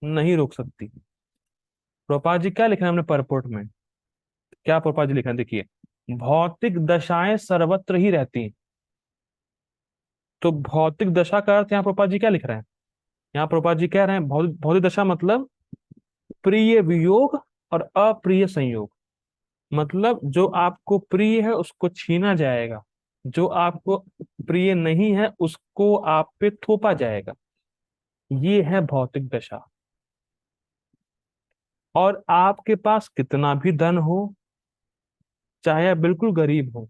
नहीं रोक सकती। प्रभुपाद जी क्या लिखा है हमने परपोर्ट में? क्या प्रभुपाद जी लिखा है, देखिए। भौतिक दशाएं सर्वत्र ही रहती हैं। तो भौतिक दशा का अर्थ यहाँ प्रभुपाद जी क्या लिख रहे हैं? यहाँ प्रभुपाद जी कह रहे हैं भौतिक दशा मतलब प्रिय वियोग और अप्रिय संयोग। मतलब जो आपको प्रिय है उसको छीना जाएगा, जो आपको प्रिय नहीं है उसको आप पे थोपा जाएगा। ये है भौतिक दशा। और आपके पास कितना भी धन हो, चाहे आप बिल्कुल गरीब हो,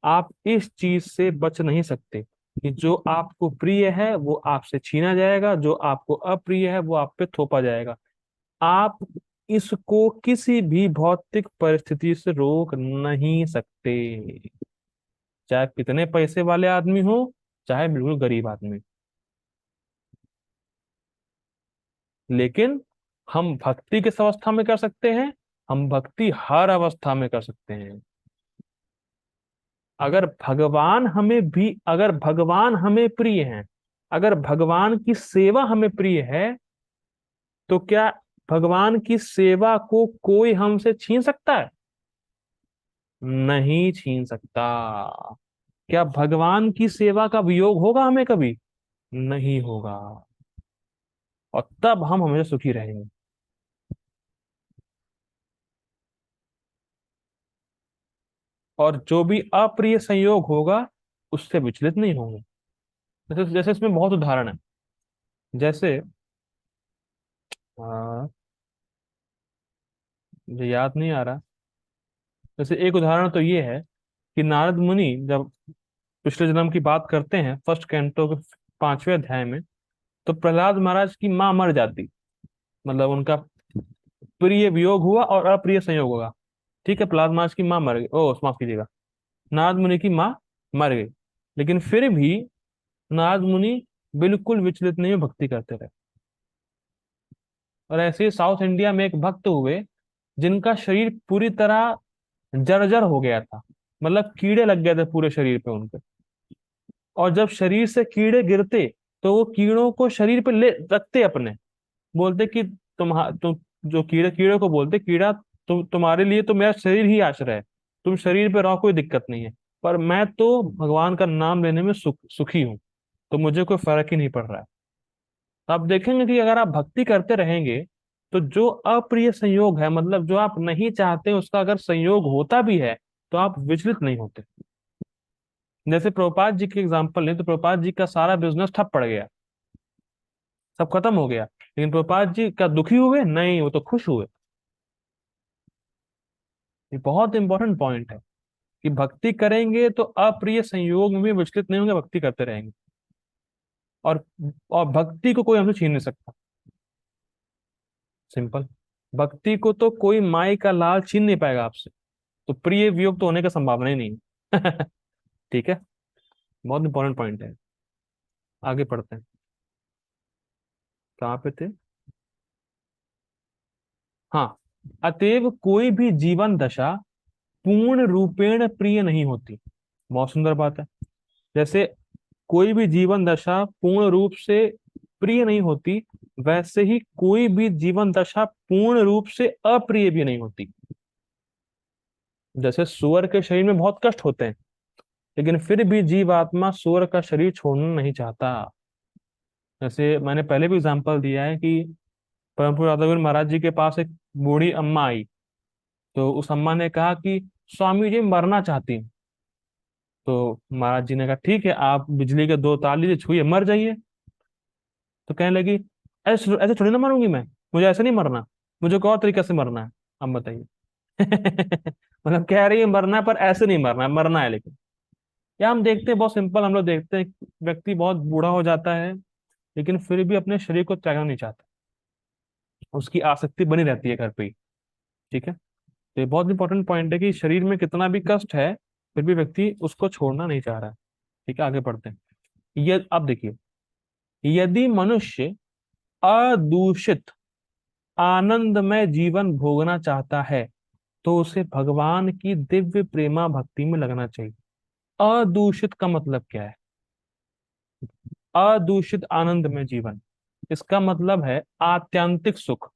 आप इस चीज से बच नहीं सकते कि जो आपको प्रिय है वो आपसे छीना जाएगा, जो आपको अप्रिय है वो आप पे थोपा जाएगा। आप इसको किसी भी भौतिक परिस्थिति से रोक नहीं सकते, चाहे कितने पैसे वाले आदमी हो, चाहे बिल्कुल गरीब आदमी। लेकिन हम भक्ति किस अवस्था में कर सकते हैं? हम भक्ति हर अवस्था में कर सकते हैं। अगर भगवान हमें प्रिय हैं, अगर भगवान की सेवा हमें प्रिय है, तो क्या भगवान की सेवा को कोई हमसे छीन सकता है? नहीं छीन सकता। क्या भगवान की सेवा का वियोग होगा हमें कभी? नहीं होगा। और तब हम हमेशा सुखी रहेंगे। और जो भी अप्रिय संयोग होगा, उससे विचलित नहीं होंगे। जैसे जैसे इसमें बहुत उदाहरण है। जैसे मुझे याद नहीं आ रहा। जैसे एक उदाहरण तो ये है कि नारद मुनि जब पिछले जन्म की बात करते हैं फर्स्ट कैंटो के 5वें अध्याय में, तो प्रहलाद महाराज की माँ मर जाती। मतलब उनका प्रिय वियोग हुआ और अप्रिय संयोग होगा। ठीक है, प्रहलाद महाराज की माँ मर गई, ओ माफ कीजिएगा, नारद मुनि की माँ मर गई। लेकिन फिर भी नारद मुनि बिल्कुल विचलित नहीं, भक्ति करते रहे। और ऐसे ही साउथ इंडिया में एक भक्त हुए जिनका शरीर पूरी तरह जर्जर हो गया था। मतलब कीड़े लग गए थे पूरे शरीर पे उनके। और जब शरीर से कीड़े गिरते, तो वो कीड़ों को शरीर पे ले रखते अपने, बोलते कि तुम जो कीड़े कीड़े को बोलते, कीड़ा तुम्हारे लिए तो मेरा शरीर ही आश्रय है, तुम शरीर पे रहो, कोई दिक्कत नहीं है। पर मैं तो भगवान का नाम लेने में सुखी हूँ, तो मुझे कोई फर्क ही नहीं पड़ रहा है। तो आप देखेंगे कि अगर आप भक्ति करते रहेंगे, तो जो अप्रिय संयोग है, मतलब जो आप नहीं चाहते उसका अगर संयोग होता भी है, तो आप विचलित नहीं होते। जैसे प्रभुपाद जी की एग्जांपल लें, तो प्रभुपाद जी का सारा बिजनेस ठप पड़ गया, सब खत्म हो गया। लेकिन प्रभुपाद जी क्या दुखी हुए? नहीं, वो तो खुश हुए। ये बहुत इंपॉर्टेंट पॉइंट है कि भक्ति करेंगे तो अप्रिय संयोग में भी विचलित नहीं होंगे, भक्ति करते रहेंगे। और और भक्ति को कोई हमसे छीन नहीं सकता। सिंपल। भक्ति को तो कोई माई का लाल छीन नहीं पाएगा आपसे। तो प्रिय वियोग तो होने का संभावना ही नहीं है। ठीक है, बहुत इंपॉर्टेंट पॉइंट है। आगे पढ़ते हैं। कहाँ पे थे? हाँ। अतएव कोई भी जीवन दशा पूर्ण रूपेण प्रिय नहीं होती। बहुत सुंदर बात है। जैसे कोई भी जीवन दशा पूर्ण रूप से प्रिय नहीं होती, वैसे ही कोई भी जीवन दशा पूर्ण रूप से अप्रिय भी नहीं होती। जैसे सुअर के शरीर में बहुत कष्ट होते हैं, लेकिन फिर भी जीवात्मा सुअर का शरीर छोड़ना नहीं चाहता। जैसे मैंने पहले भी एग्जांपल दिया है कि परम पूज्य राधागुरु महाराज जी के पास एक बूढ़ी अम्मा आई। तो उस अम्मा ने कहा कि स्वामी जी मरना चाहती हूँ। तो महाराज जी ने कहा ठीक है, आप बिजली के 2 तार लीजिए, छुइए, मर जाइए। तो कहने लगी ऐसे ऐसे थोड़ी ना मरूंगी मैं मुझे ऐसे नहीं मरना, मुझे कोई और तरीके से मरना है। अब बताइए। मतलब कह रही है मरना है पर ऐसे नहीं मरना है, मरना है लेकिन। या हम देखते हैं बहुत सिंपल, हम लोग देखते हैं व्यक्ति बहुत बूढ़ा हो जाता है लेकिन फिर भी अपने शरीर को त्यागना नहीं चाहता, उसकी आसक्ति बनी रहती है घर पे ही। ठीक है, तो ये बहुत इंपॉर्टेंट पॉइंट है कि शरीर में कितना भी कष्ट है फिर भी व्यक्ति उसको छोड़ना नहीं चाह रहा है। ठीक है, आगे पढ़ते हैं। ये अब देखिए, यदि मनुष्य अदूषित आनंदमय जीवन भोगना चाहता है तो उसे भगवान की दिव्य प्रेमा भक्ति में लगना चाहिए। अदूषित का मतलब क्या है? अदूषित आनंदमय जीवन, इसका मतलब है आत्यंतिक सुख।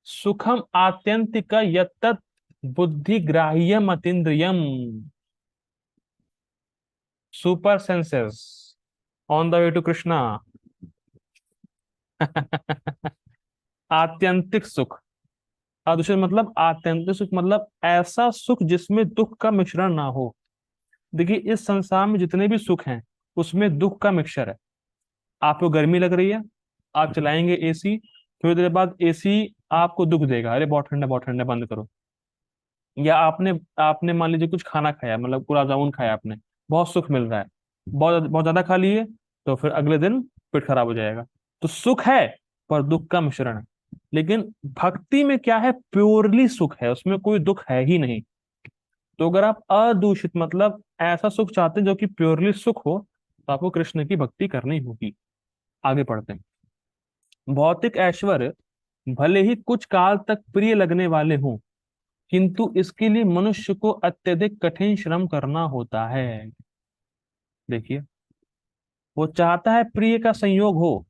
सुखम आत्यंतिक यत्तत् बुद्धि ग्राह्यम अतीन्द्रियम, super senses on the way to Krishna. आत्यंतिक सुख, अदूषित मतलब आत्यंतिक सुख, मतलब ऐसा सुख जिसमें दुख का मिश्रण ना हो। देखिए, इस संसार में जितने भी सुख हैं उसमें दुख का मिक्सचर है। आपको गर्मी लग रही है, आप चलाएंगे एसी, थोड़ी देर बाद एसी आपको दुख देगा, अरे बहुत ठंडा बंद करो। या आपने आपने मान लीजिए कुछ खाना खाया, मतलब गुलाब जामुन खाया आपने, बहुत सुख मिल रहा है, बहुत बहुत ज्यादा खा लिए तो फिर अगले दिन पेट खराब हो जाएगा। तो सुख है पर दुख का मिश्रण है। लेकिन भक्ति में क्या है, प्योरली सुख है, उसमें कोई दुख है ही नहीं। तो अगर आप अदूषित मतलब ऐसा सुख चाहते हैं जो कि प्योरली सुख हो, तो आपको कृष्ण की भक्ति करनी होगी। आगे पढ़ते हैं। भौतिक ऐश्वर्य भले ही कुछ काल तक प्रिय लगने वाले हों, किंतु इसके लिए मनुष्य को अत्यधिक कठिन श्रम करना होता है। देखिए, वो चाहता है प्रिय का संयोग हो,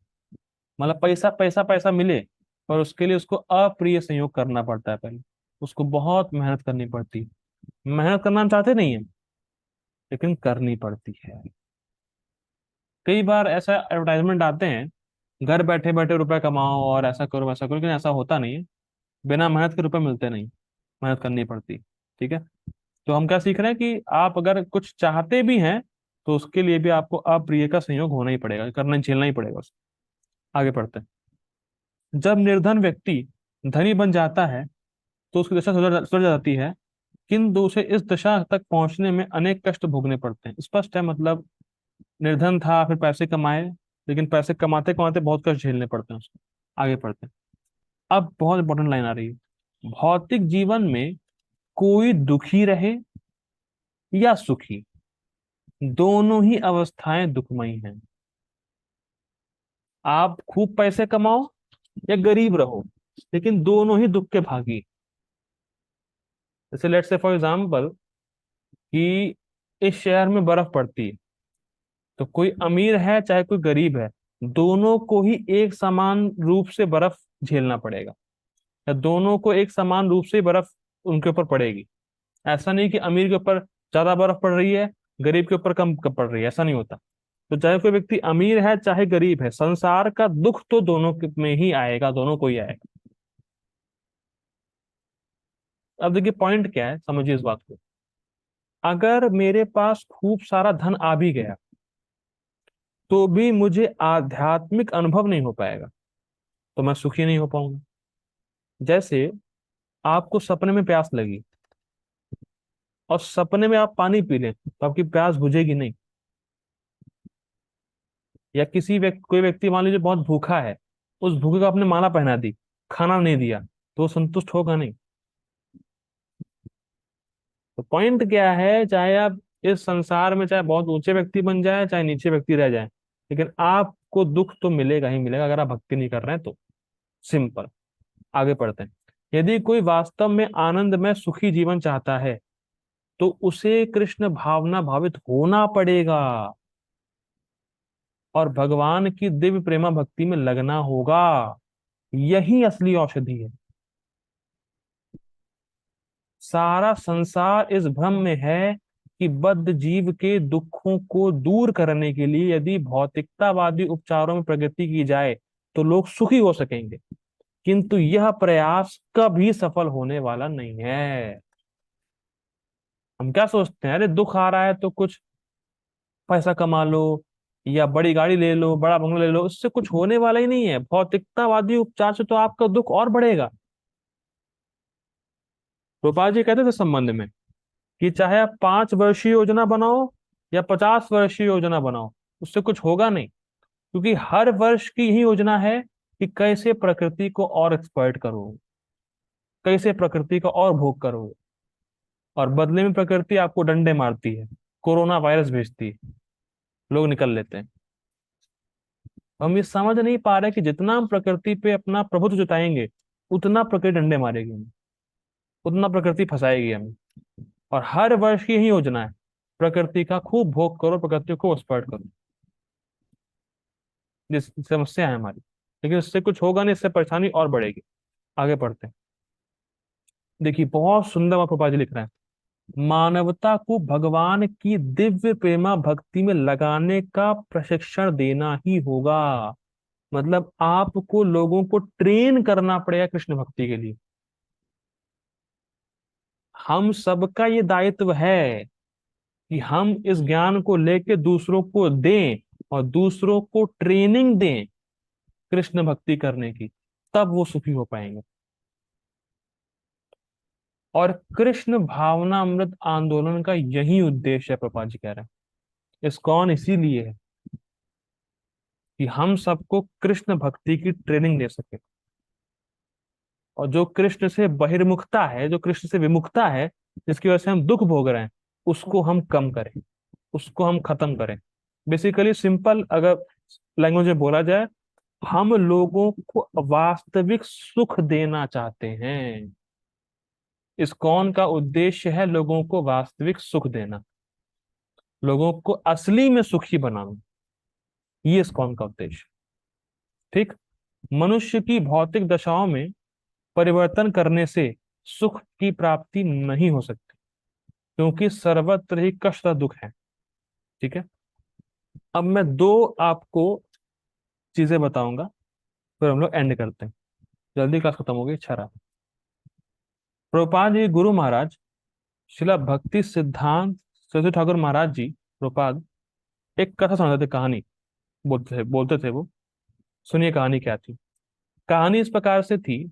मतलब पैसा पैसा पैसा मिले, पर उसके लिए उसको अप्रिय संयोग करना पड़ता है पहले, उसको बहुत मेहनत करनी पड़ती है। मेहनत करना हम चाहते नहीं है लेकिन करनी पड़ती है। कई बार ऐसा एडवर्टाइजमेंट आते हैं, घर बैठे बैठे रुपए कमाओ और ऐसा करो वैसा करो, लेकिन ऐसा होता नहीं है। बिना मेहनत के रुपए मिलते नहीं, मेहनत करनी पड़ती। ठीक है, तो हम क्या सीख रहे हैं कि आप अगर कुछ चाहते भी हैं तो उसके लिए भी आपको अप्रिय का संयोग होना ही पड़ेगा, करना झेलना ही पड़ेगा उसको। आगे पढ़ते हैं। जब निर्धन व्यक्ति धनी बन जाता है तो उसकी दशा सुधर जाती है, किंतु उसे इस दशा तक पहुंचने में अनेक कष्ट भोगने पड़ते हैं। स्पष्ट है, मतलब निर्धन था फिर पैसे कमाए, लेकिन पैसे कमाते कमाते बहुत कष्ट झेलने पड़ते हैं उसको। आगे पढ़ते हैं। अब बहुत इंपॉर्टेंट लाइन आ रही है। भौतिक जीवन में कोई दुखी रहे या सुखी, दोनों ही अवस्थाएं दुखमयी हैं। आप खूब पैसे कमाओ या गरीब रहो, लेकिन दोनों ही दुख के भागी। जैसे लेट्स से फॉर एग्जांपल कि इस शहर में बर्फ पड़ती है, तो कोई अमीर है चाहे कोई गरीब है, दोनों को ही एक समान रूप से बर्फ झेलना पड़ेगा, या दोनों को एक समान रूप से बर्फ उनके ऊपर पड़ेगी। ऐसा नहीं कि अमीर के ऊपर ज्यादा बर्फ पड़ रही है, गरीब के ऊपर कम कम पड़ रही है, ऐसा नहीं होता। तो चाहे कोई व्यक्ति अमीर है चाहे गरीब है, संसार का दुख तो दोनों में ही आएगा, दोनों को ही आएगा। अब देखिए पॉइंट क्या है, समझिए इस बात को। अगर मेरे पास खूब सारा धन आ भी गया तो भी मुझे आध्यात्मिक अनुभव नहीं हो पाएगा, तो मैं सुखी नहीं हो पाऊंगा। जैसे आपको सपने में प्यास लगी और सपने में आप पानी पी लें तो आपकी प्यास बुझेगी नहीं। या किसी व्यक्ति, कोई व्यक्ति मान लीजिए बहुत भूखा है, उस भूखे को आपने माला पहना दी, खाना नहीं दिया, तो वो संतुष्ट होगा नहीं। तो पॉइंट क्या है, चाहे आप इस संसार में चाहे बहुत ऊंचे व्यक्ति बन जाए चाहे नीचे व्यक्ति रह जाए, लेकिन आपको दुख तो मिलेगा ही मिलेगा अगर आप भक्ति नहीं कर रहे हैं तो। सिंपल। आगे पढ़ते हैं। यदि कोई वास्तव में आनंद में सुखी जीवन चाहता है तो उसे कृष्ण भावना भावित होना पड़ेगा और भगवान की दिव्य प्रेमा भक्ति में लगना होगा। यही असली औषधि है। सारा संसार इस भ्रम में है कि बद्ध जीव के दुखों को दूर करने के लिए यदि भौतिकतावादी उपचारों में प्रगति की जाए तो लोग सुखी हो सकेंगे, किंतु यह प्रयास कभी सफल होने वाला नहीं है। हम क्या सोचते हैं, अरे दुख आ रहा है तो कुछ पैसा कमा लो या बड़ी गाड़ी ले लो, बड़ा बंगला ले लो, उससे कुछ होने वाला ही नहीं है। भौतिकतावादी उपचार से तो आपका दुख और बढ़ेगा। गोपाल जी कहते थे इस संबंध में कि चाहे आप 5 वर्षीय योजना बनाओ या 50 वर्षीय योजना बनाओ, उससे कुछ होगा नहीं। क्योंकि हर वर्ष की यही योजना है कि कैसे प्रकृति को और एक्सप्लॉइट करो, कैसे प्रकृति का और भोग करो, और बदले में प्रकृति आपको डंडे मारती है, कोरोना वायरस भेजती है, लोग निकल लेते हैं। हम ये समझ नहीं पा रहे कि जितना हम प्रकृति पे अपना प्रभुत्व जताएंगे, उतना प्रकृति डंडे मारेगी हमें, उतना प्रकृति फंसाएगी हमें। और हर वर्ष की यही योजना है, प्रकृति का खूब भोग करो, प्रकृति को एक्सप्लॉइट करो। ये समस्या है हमारी। लेकिन इससे कुछ होगा नहीं, इससे परेशानी और बढ़ेगी। आगे पढ़ते हैं। देखिए बहुत सुंदर वहां प्रभुपाद जी लिख रहे हैं, मानवता को भगवान की दिव्य प्रेमा भक्ति में लगाने का प्रशिक्षण देना ही होगा। मतलब आपको लोगों को ट्रेन करना पड़ेगा कृष्ण भक्ति के लिए। हम सबका ये दायित्व है कि हम इस ज्ञान को लेके दूसरों को दें, और दूसरों को ट्रेनिंग दें कृष्ण भक्ति करने की, तब वो सुखी हो पाएंगे। और कृष्ण भावनामृत आंदोलन का यही उद्देश्य है, प्रभुपाद जी कह रहे हैं। इस्कॉन इसीलिए है कि हम सबको कृष्ण भक्ति की ट्रेनिंग दे सके। और जो कृष्ण से बहिर्मुखता है, जो कृष्ण से विमुखता है, जिसकी वजह से हम दुख भोग रहे हैं, उसको हम कम करें, उसको हम खत्म करें। बेसिकली सिंपल अगर लैंग्वेज में बोला जाए, हम लोगों को वास्तविक सुख देना चाहते हैं। इस्कॉन का उद्देश्य है लोगों को वास्तविक सुख देना, लोगों को असली में सुखी बनाना। ये इस्कॉन का उद्देश्य। ठीक। मनुष्य की भौतिक दशाओं में परिवर्तन करने से सुख की प्राप्ति नहीं हो सकती, क्योंकि सर्वत्र ही कष्ट और दुख है। ठीक है। अब मैं दो आपको चीजें बताऊंगा, फिर हम लोग एंड करते हैं। जल्दी क्लास खत्म होगी, अच्छा रहा। प्रभुपाद जी गुरु महाराज शिला भक्ति सिद्धांत सरस्वती ठाकुर महाराज जी प्रभुपाद एक कथा सुनाते थे, कहानी बोलते थे वो। सुनिए कहानी क्या थी। कहानी इस प्रकार से थी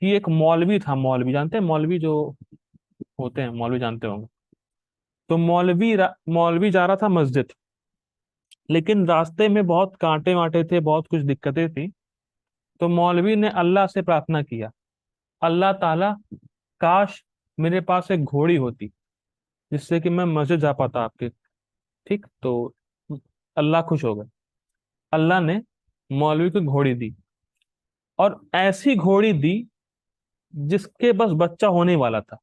कि एक मौलवी था। मौलवी जानते हैं, मौलवी जो होते हैं, मौलवी जानते होंगे। तो मौलवी जा रहा था मस्जिद, लेकिन रास्ते में बहुत कांटे वाटे थे, बहुत कुछ दिक्कतें थी। तो मौलवी ने अल्लाह से प्रार्थना किया, अल्लाह ताला, काश मेरे पास एक घोड़ी होती जिससे कि मैं मस्जिद जा पाता आपके। ठीक। तो अल्लाह खुश हो गए। अल्लाह ने मौलवी को घोड़ी दी, और ऐसी घोड़ी दी जिसके बस बच्चा होने वाला था।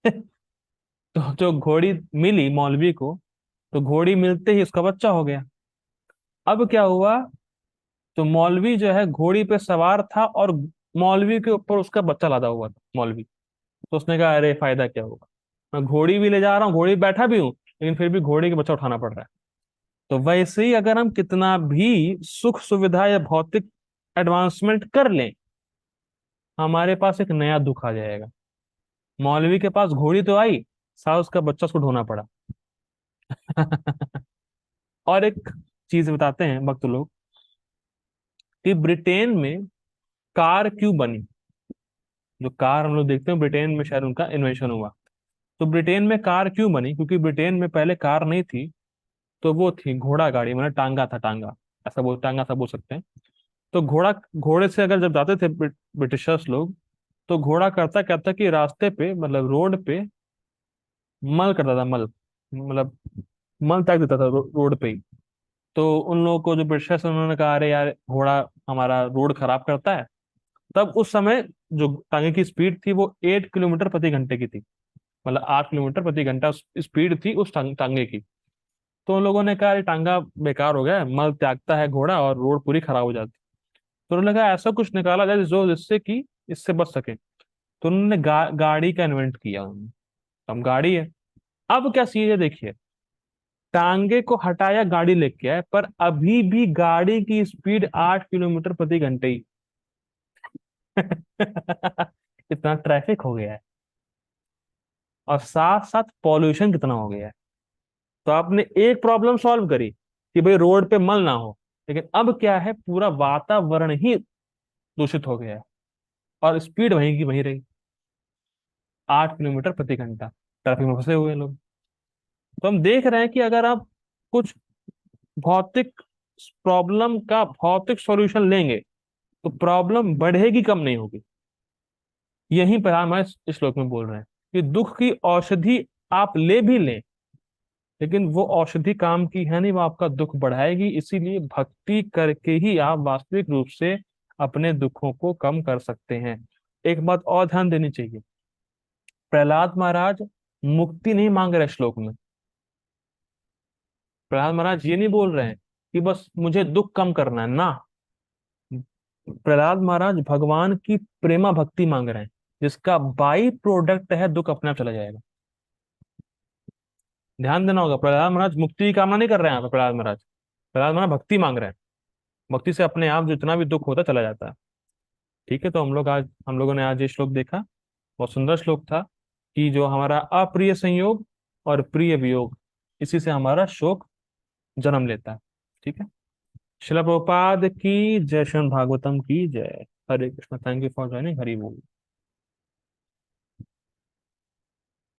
तो जो घोड़ी मिली मौलवी को, तो घोड़ी मिलते ही उसका बच्चा हो गया। अब क्या हुआ, तो मौलवी जो है घोड़ी पे सवार था, और मौलवी के ऊपर उसका बच्चा लादा हुआ था मौलवी। तो उसने कहा अरे फायदा क्या होगा, मैं घोड़ी भी ले जा रहा हूँ, घोड़ी पे बैठा भी हूँ, लेकिन फिर भी घोड़ी के बच्चा उठाना पड़ रहा है। तो वैसे ही अगर हम कितना भी सुख सुविधा या भौतिक एडवांसमेंट कर लें, हमारे पास एक नया दुख आ जाएगा। मौलवी के पास घोड़ी तो आई, साथ उसका बच्चा उसको ढोना पड़ा। और एक चीज बताते हैं भक्त लोग कि ब्रिटेन में कार क्यों बनी। जो कार हम लोग देखते हैं, ब्रिटेन में शायद उनका इन्वेंशन हुआ। तो ब्रिटेन में कार क्यों बनी, क्योंकि ब्रिटेन में पहले कार नहीं थी। तो वो थी घोड़ा गाड़ी, मतलब टांगा था, टांगा टांगा सा बोल सकते हैं। तो घोड़े से अगर जब जाते थे ब्रिटिशर्स लोग, तो घोड़ा करता करता कि रास्ते पे, मतलब रोड पे मल करता था, मल मतलब मल त्याग देता था रोड पे ही। तो उन लोगों को जो ब्रिटिशर्स, उन्होंने कहा अरे यार घोड़ा हमारा रोड खराब करता है। तब उस समय जो टांगे की स्पीड थी वो 8 किलोमीटर प्रति घंटे की थी, मतलब 8 किलोमीटर प्रति घंटा स्पीड थी उस टांगे की। तो उन लोगों ने कहा ये टांगा बेकार हो गया है, मल त्यागता है घोड़ा और रोड पूरी खराब हो जाती। तो उन्होंने कहा ऐसा कुछ निकाला जाए जो जिससे कि इससे बच सके। तो उन्होंने गाड़ी का इन्वेंट किया उन्होंने। अब गाड़ी है। अब क्या चीज है देखिए, टांगे को हटाया, गाड़ी लेके आए, पर अभी भी गाड़ी की स्पीड 8 किलोमीटर प्रति घंटे ही। इतना ट्रैफिक हो गया है, और साथ साथ पॉल्यूशन कितना हो गया है। तो आपने एक प्रॉब्लम सॉल्व करी, कि भाई रोड पे मल ना हो, लेकिन अब क्या है, पूरा वातावरण ही दूषित हो गया है और स्पीड वहीं की वहीं रही, 8 किलोमीटर प्रति घंटा, ट्रैफिक में फंसे हुए हैं लोग। तो हम देख रहे हैं कि अगर आप कुछ भौतिक प्रॉब्लम का भौतिक सॉल्यूशन लेंगे तो प्रॉब्लम बढ़ेगी, कम नहीं होगी। यहीं पर हम इस श्लोक में बोल रहे हैं कि दुख की औषधि आप ले भी लें, लेकिन वो औषधि काम की है नहीं, वो आपका दुख बढ़ाएगी। इसीलिए भक्ति करके ही आप वास्तविक रूप से अपने दुखों को कम कर सकते हैं। एक बात और ध्यान देनी चाहिए, प्रहलाद महाराज मुक्ति नहीं मांग रहे श्लोक में। प्रहलाद महाराज ये नहीं बोल रहे हैं कि बस मुझे दुख कम करना है ना। प्रहलाद महाराज भगवान की प्रेमा भक्ति मांग रहे हैं, जिसका बाई प्रोडक्ट है दुख अपने आप चला जाएगा। ध्यान देना होगा, प्रहलाद महाराज मुक्ति की कामना नहीं कर रहे हैं यहाँ पे। प्रहलाद महाराज भक्ति मांग रहे हैं। भक्ति से अपने आप जितना भी दुख होता चला जाता है। ठीक है, तो हम लोगों ने आज ये श्लोक देखा, बहुत सुंदर श्लोक था कि जो हमारा अप्रिय संयोग और प्रिय वियोग, इसी से हमारा शोक जन्म लेता है। ठीक है। शिला प्रभुपाद की जय, श्रीमद् भागवतम की जय। Hare Krishna. Thank you for joining. Hari बोल।